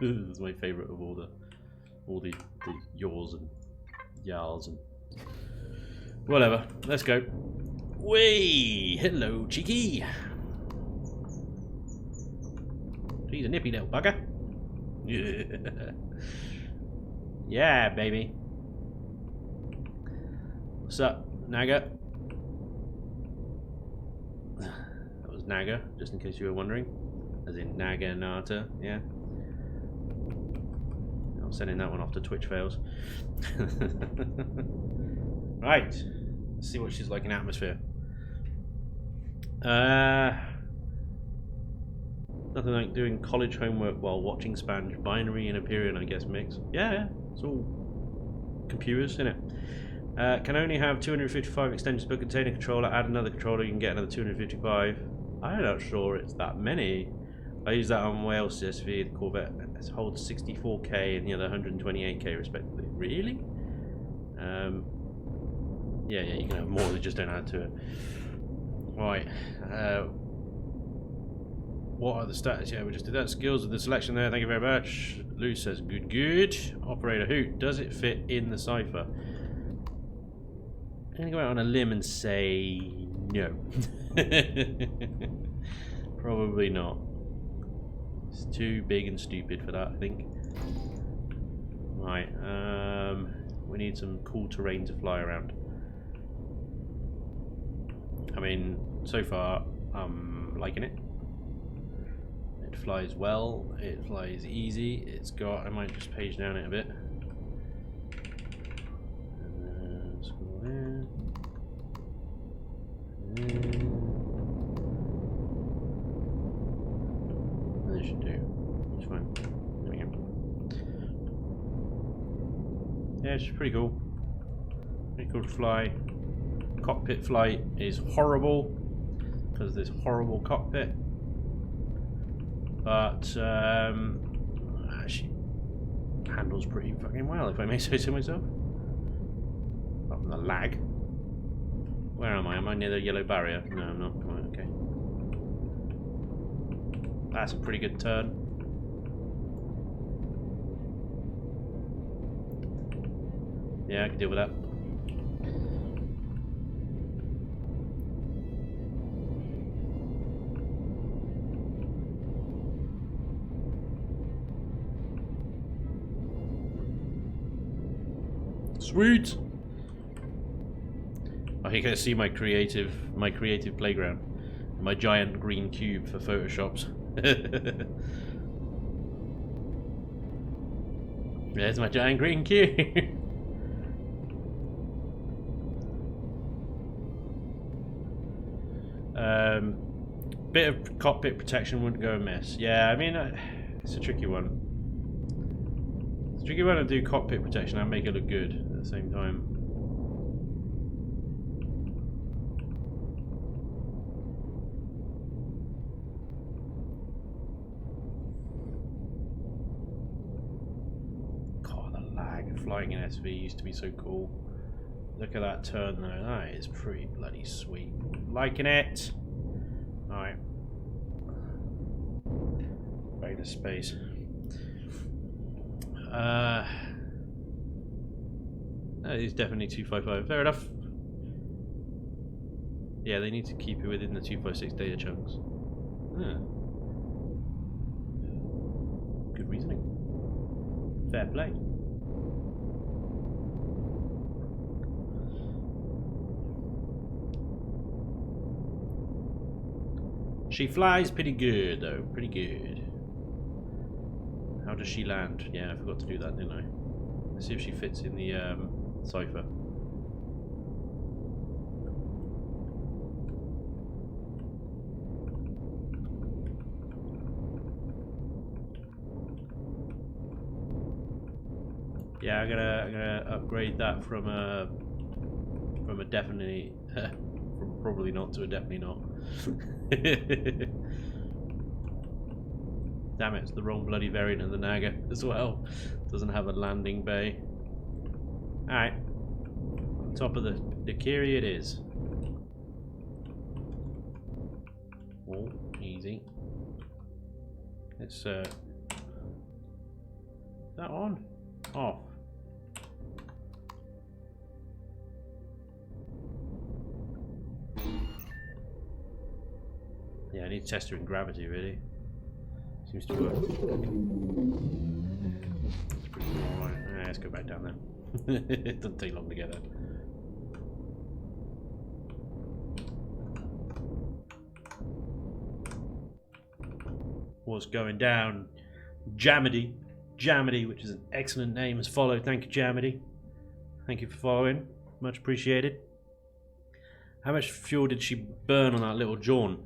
It's my favourite of all the yaws and yals and whatever. Let's go. Whee! Hello, cheeky. He's a nippy little bugger. Yeah. Yeah, baby. What's up, Naga? That was Naga, just in case you were wondering. As in Naga Nata, yeah. I'm sending that one off to Twitch fails. Right, let's see what she's like in atmosphere. Nothing like doing college homework while watching Spanj. Binary in a period, I guess, mix. Yeah, it's all computers, isn't it? Can only have 255 extensions per container controller. Add another controller, you can get another 255. I'm not sure it's that many. I use that on Wales CSV. The Corvette holds 64k and the other 128k respectively. Really? Yeah, you can have more, they just don't add to it. Right. what are the stats? Yeah, we just did that. Skills of the selection there. Thank you very much. Lou says good, good. Operator Hoot, does it fit in the cipher? I'm gonna go out on a limb and say no. Probably not. It's too big and stupid for that, I think. Right, we need some cool terrain to fly around. I mean, so far, I'm liking it. It flies well, it flies easy, it's got, I might just page down it a bit. Let's go there. That should do. It's fine. There we go. Yeah, it's pretty cool. Pretty cool to fly. Cockpit flight is horrible because of this horrible cockpit. But actually handles pretty fucking well, if I may say so myself. Apart from the lag. Where am I? Am I near the yellow barrier? No, I'm not. Right, okay. That's a pretty good turn. Yeah, I can deal with that. Sweet. Oh, you can see my creative playground, my giant green cube for photoshops. There's my giant green cube. Bit of cockpit protection wouldn't go amiss. Yeah, I mean, it's a tricky one. It's a tricky one to do cockpit protection and make it look good at the same time. God, the lag. Flying in SV used to be so cool. Look at that turn though. That is pretty bloody sweet. Liking it. Alright. Back to space. That is definitely 255. Fair enough. Yeah, they need to keep it within the 256 data chunks. Yeah. Good reasoning. Fair play. She flies pretty good, though. Pretty good. How does she land? Yeah, I forgot to do that, didn't I? Let's see if she fits in the cipher. Yeah, I'm gonna upgrade that from a definitely from probably not to a definitely not. Damn it, it's the wrong bloody variant of the Naga as well. Doesn't have a landing bay. Alright. On top of the Kiri it is. Oh, easy. Let's is that on? Off. Yeah, I need to test her in gravity, really. Seems to work. That's pretty cool. Right. Let's go back down there. It doesn't take long to get there. What's going down? Jamity. Jamity, which is an excellent name, has followed. Thank you, Jamity. Thank you for following. Much appreciated. How much fuel did she burn on that little jaunt?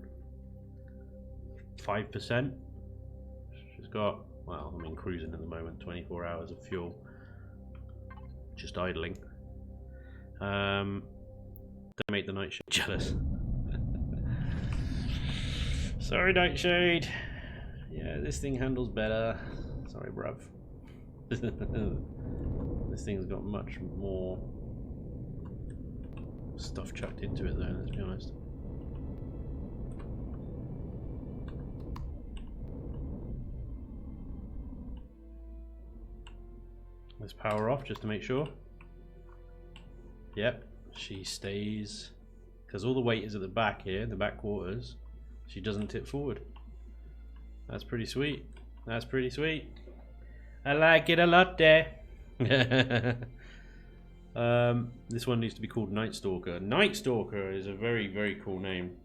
5%. She's got, well, I mean, cruising at the moment, 24 hours of fuel. Just idling. Don't make the Nightshade jealous. Sorry, Nightshade. Yeah, this thing handles better. Sorry, bruv. This thing's got much more stuff chucked into it, though, let's be honest. Let's power off just to make sure. Yep, she stays. Because all the weight is at the back here, the back quarters. She doesn't tip forward. That's pretty sweet. That's pretty sweet. I like it a lot there. This one needs to be called Night Stalker. Night Stalker is a very, very cool name.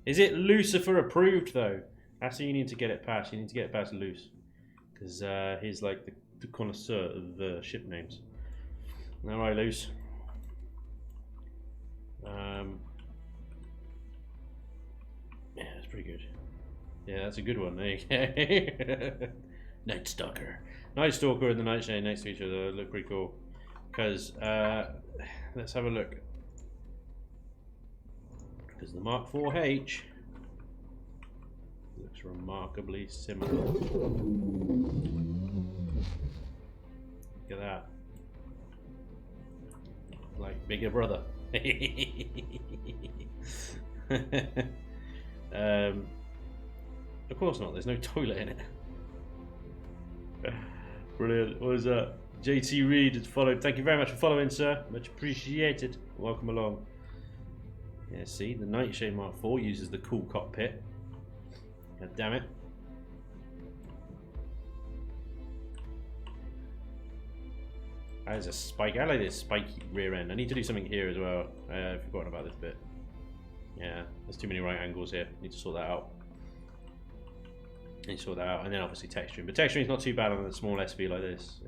Is it Lucifer approved though? That's how you need to get it past. You need to get it past Luce. Because he's like the connoisseur of the ship names. Alright, Luce. Yeah, that's pretty good. Yeah, that's a good one. There you go. Night Stalker. Night Stalker and the Nightshade next to each other look pretty cool. Because, let's have a look. Because the Mark 4H looks remarkably similar. Look at that. Like bigger brother. Of course not, there's no toilet in it. Brilliant. What was that? JT Reed has followed. Thank you very much for following, sir. Much appreciated. Welcome along. Yeah, see, the Nightshade Mark IV uses the cool cockpit. God damn it. That is a spike. I like this spiky rear end. I need to do something here as well. I've forgotten about this bit. Yeah, there's too many right angles here. Need to sort that out. Need to sort that out, and then obviously texturing. But texturing is not too bad on a small SV like this.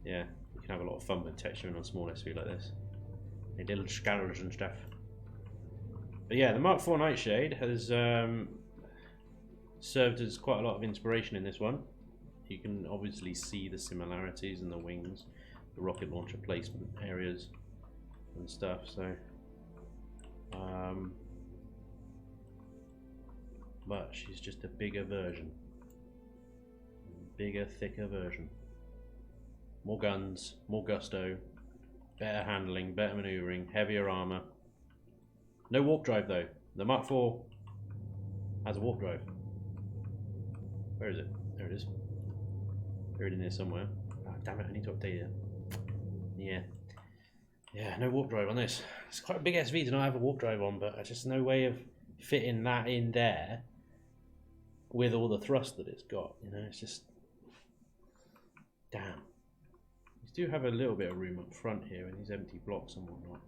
Yeah, you can have a lot of fun with texturing on small SV like this. The little scars and stuff. But yeah, the Mark IV Nightshade has served as quite a lot of inspiration in this one. You can obviously see the similarities in the wings, the rocket launcher placement areas and stuff. So, but she's just a bigger version, bigger, thicker version. More guns, more gusto, better handling, better maneuvering, heavier armor. No warp drive though. The Mark IV has a warp drive. Where is it? There it is. Buried in there somewhere. Oh, damn it, I need to update it. Yeah. Yeah, no warp drive on this. It's quite a big SV to not have a warp drive on, but there's just no way of fitting that in there with all the thrust that it's got. You know, it's just... Damn. You do have a little bit of room up front here in these empty blocks and whatnot.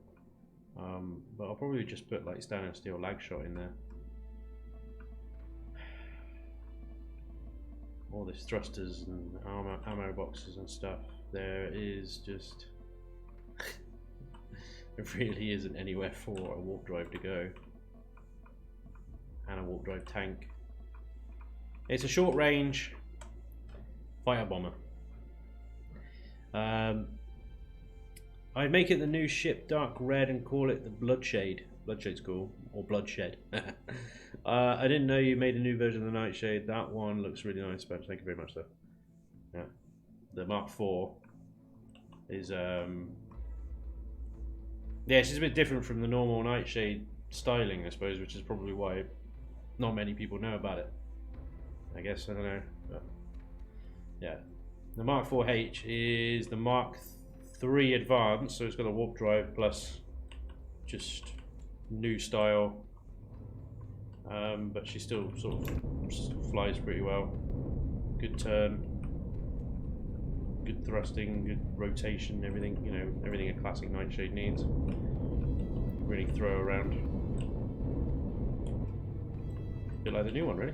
But I'll probably just put like stainless steel lag shot in there. All these thrusters and ammo boxes and stuff. There is just... there really isn't anywhere for a warp drive to go. And a warp drive tank. It's a short range fighter bomber. I'd make it the new ship dark red and call it the Bloodshade. Bloodshade's cool. Or Bloodshed. I didn't know you made a new version of the Nightshade. That one looks really nice, Spanj. Thank you very much, though. Yeah. The Mark IV is yeah, it's just a bit different from the normal Nightshade styling, I suppose, which is probably why not many people know about it. I guess, I don't know. But yeah. The Mark 4H is the Mark III Advanced, so it's got a warp drive plus just new style. But she still sort of flies pretty well. Good turn, good thrusting, good rotation, everything, you know, everything a classic Nightshade needs. Really throw around. A bit like the new one, really.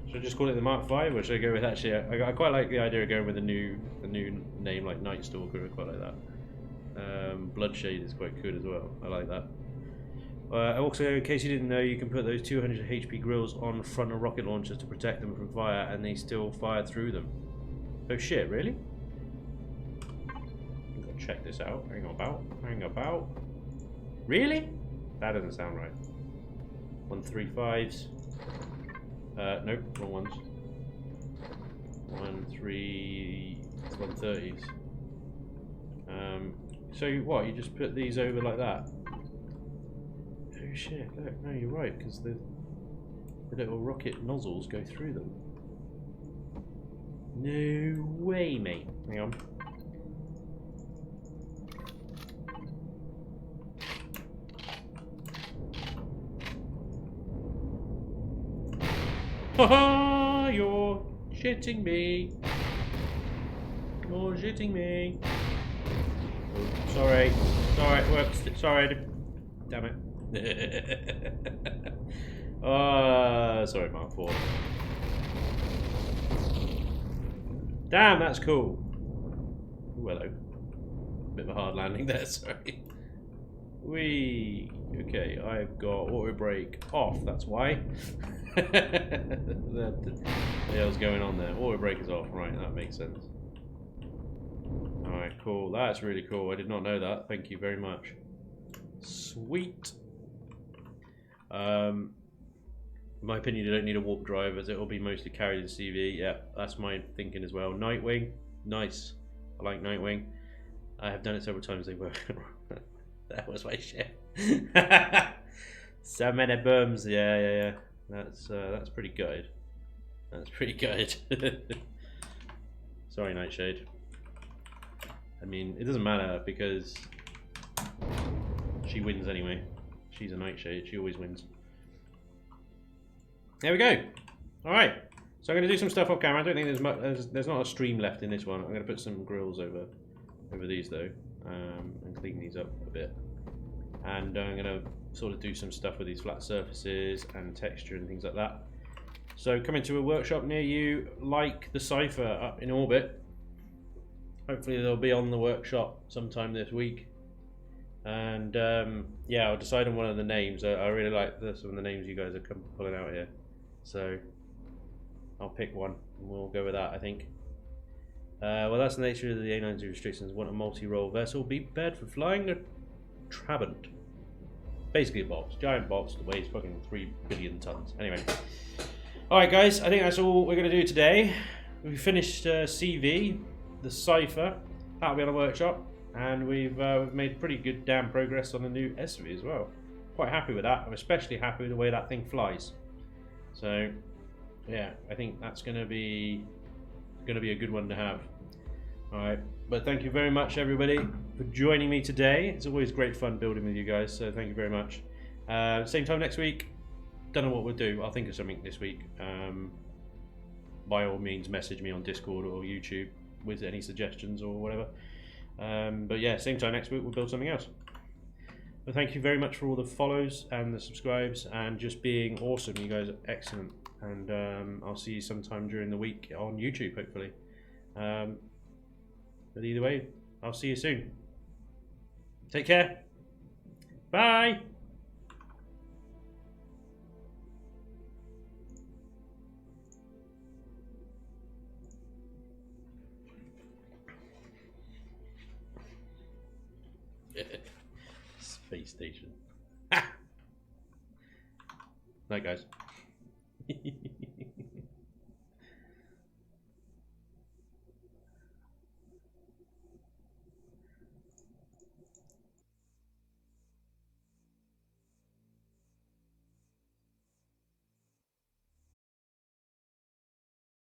Should I just call it the Mark V, or should I go with actually? I quite like the idea of going with a new name like Night Stalker. I quite like that. Bloodshade is quite good as well. I like that. Also, in case you didn't know, you can put those 200 HP grills on front of rocket launchers to protect them from fire, and they still fire through them. Oh shit, really? I've got to check this out. Hang about. Really? That doesn't sound right. 135s. Nope, wrong ones. 130s. So what? You just put these over like that? Oh shit! Look, no, you're right, because the little rocket nozzles go through them. No way, mate. Hang on. Haha, you're shitting me. You're shitting me. Oh, sorry. Sorry, whoops. Sorry. Damn it. Sorry, Mark 4. Damn, that's cool. Ooh, hello. Bit of a hard landing there, sorry. Whee! Okay, I've got auto brake off, that's why. What the hell's going on there? Auto brake is off, right, that makes sense. Alright, cool. That's really cool. I did not know that. Thank you very much. Sweet. In my opinion, you don't need a warp drive as it will be mostly carried in CV. Yeah, that's my thinking as well. Nightwing, nice. I like Nightwing. I have done it several times. They work. That was my shit. So many booms. Yeah. That's pretty good. That's pretty good. Sorry, Nightshade. I mean, it doesn't matter because she wins anyway. She's a Nightshade. She always wins. There we go. All right. So I'm going to do some stuff off camera. I don't think there's much. There's not a stream left in this one. I'm going to put some grills over these though, and clean these up a bit. And I'm going to sort of do some stuff with these flat surfaces and texture and things like that. So coming to a workshop near you, like the Cypher up in orbit. Hopefully they'll be on the workshop sometime this week. And yeah, I'll decide on one of the names. I really like some of the names you guys are pulling out here. So I'll pick one and we'll go with that, I think. Well, that's the nature of the A90 restrictions. Want a multi-role vessel. Be prepared for flying a Trabant. Basically a box. Giant box that weighs fucking 3 billion tons. Anyway. Alright guys, I think that's all we're going to do today. We finished CV, the Cypher. That'll be on the workshop. And we've made pretty good damn progress on the new SUV as well. Quite happy with that. I'm especially happy with the way that thing flies. So, yeah, I think that's going to be a good one to have. All right, but thank you very much, everybody, for joining me today. It's always great fun building with you guys. So thank you very much. Same time next week. Don't know what we'll do. I'll think of something this week. By all means, message me on Discord or YouTube with any suggestions or whatever. But yeah, same time next week we'll build something else. But thank you very much for all the follows and the subscribes and just being awesome. You guys are excellent. And I'll see you sometime during the week on YouTube, hopefully. But either way, I'll see you soon. Take care. Bye. Space station. Night, guys.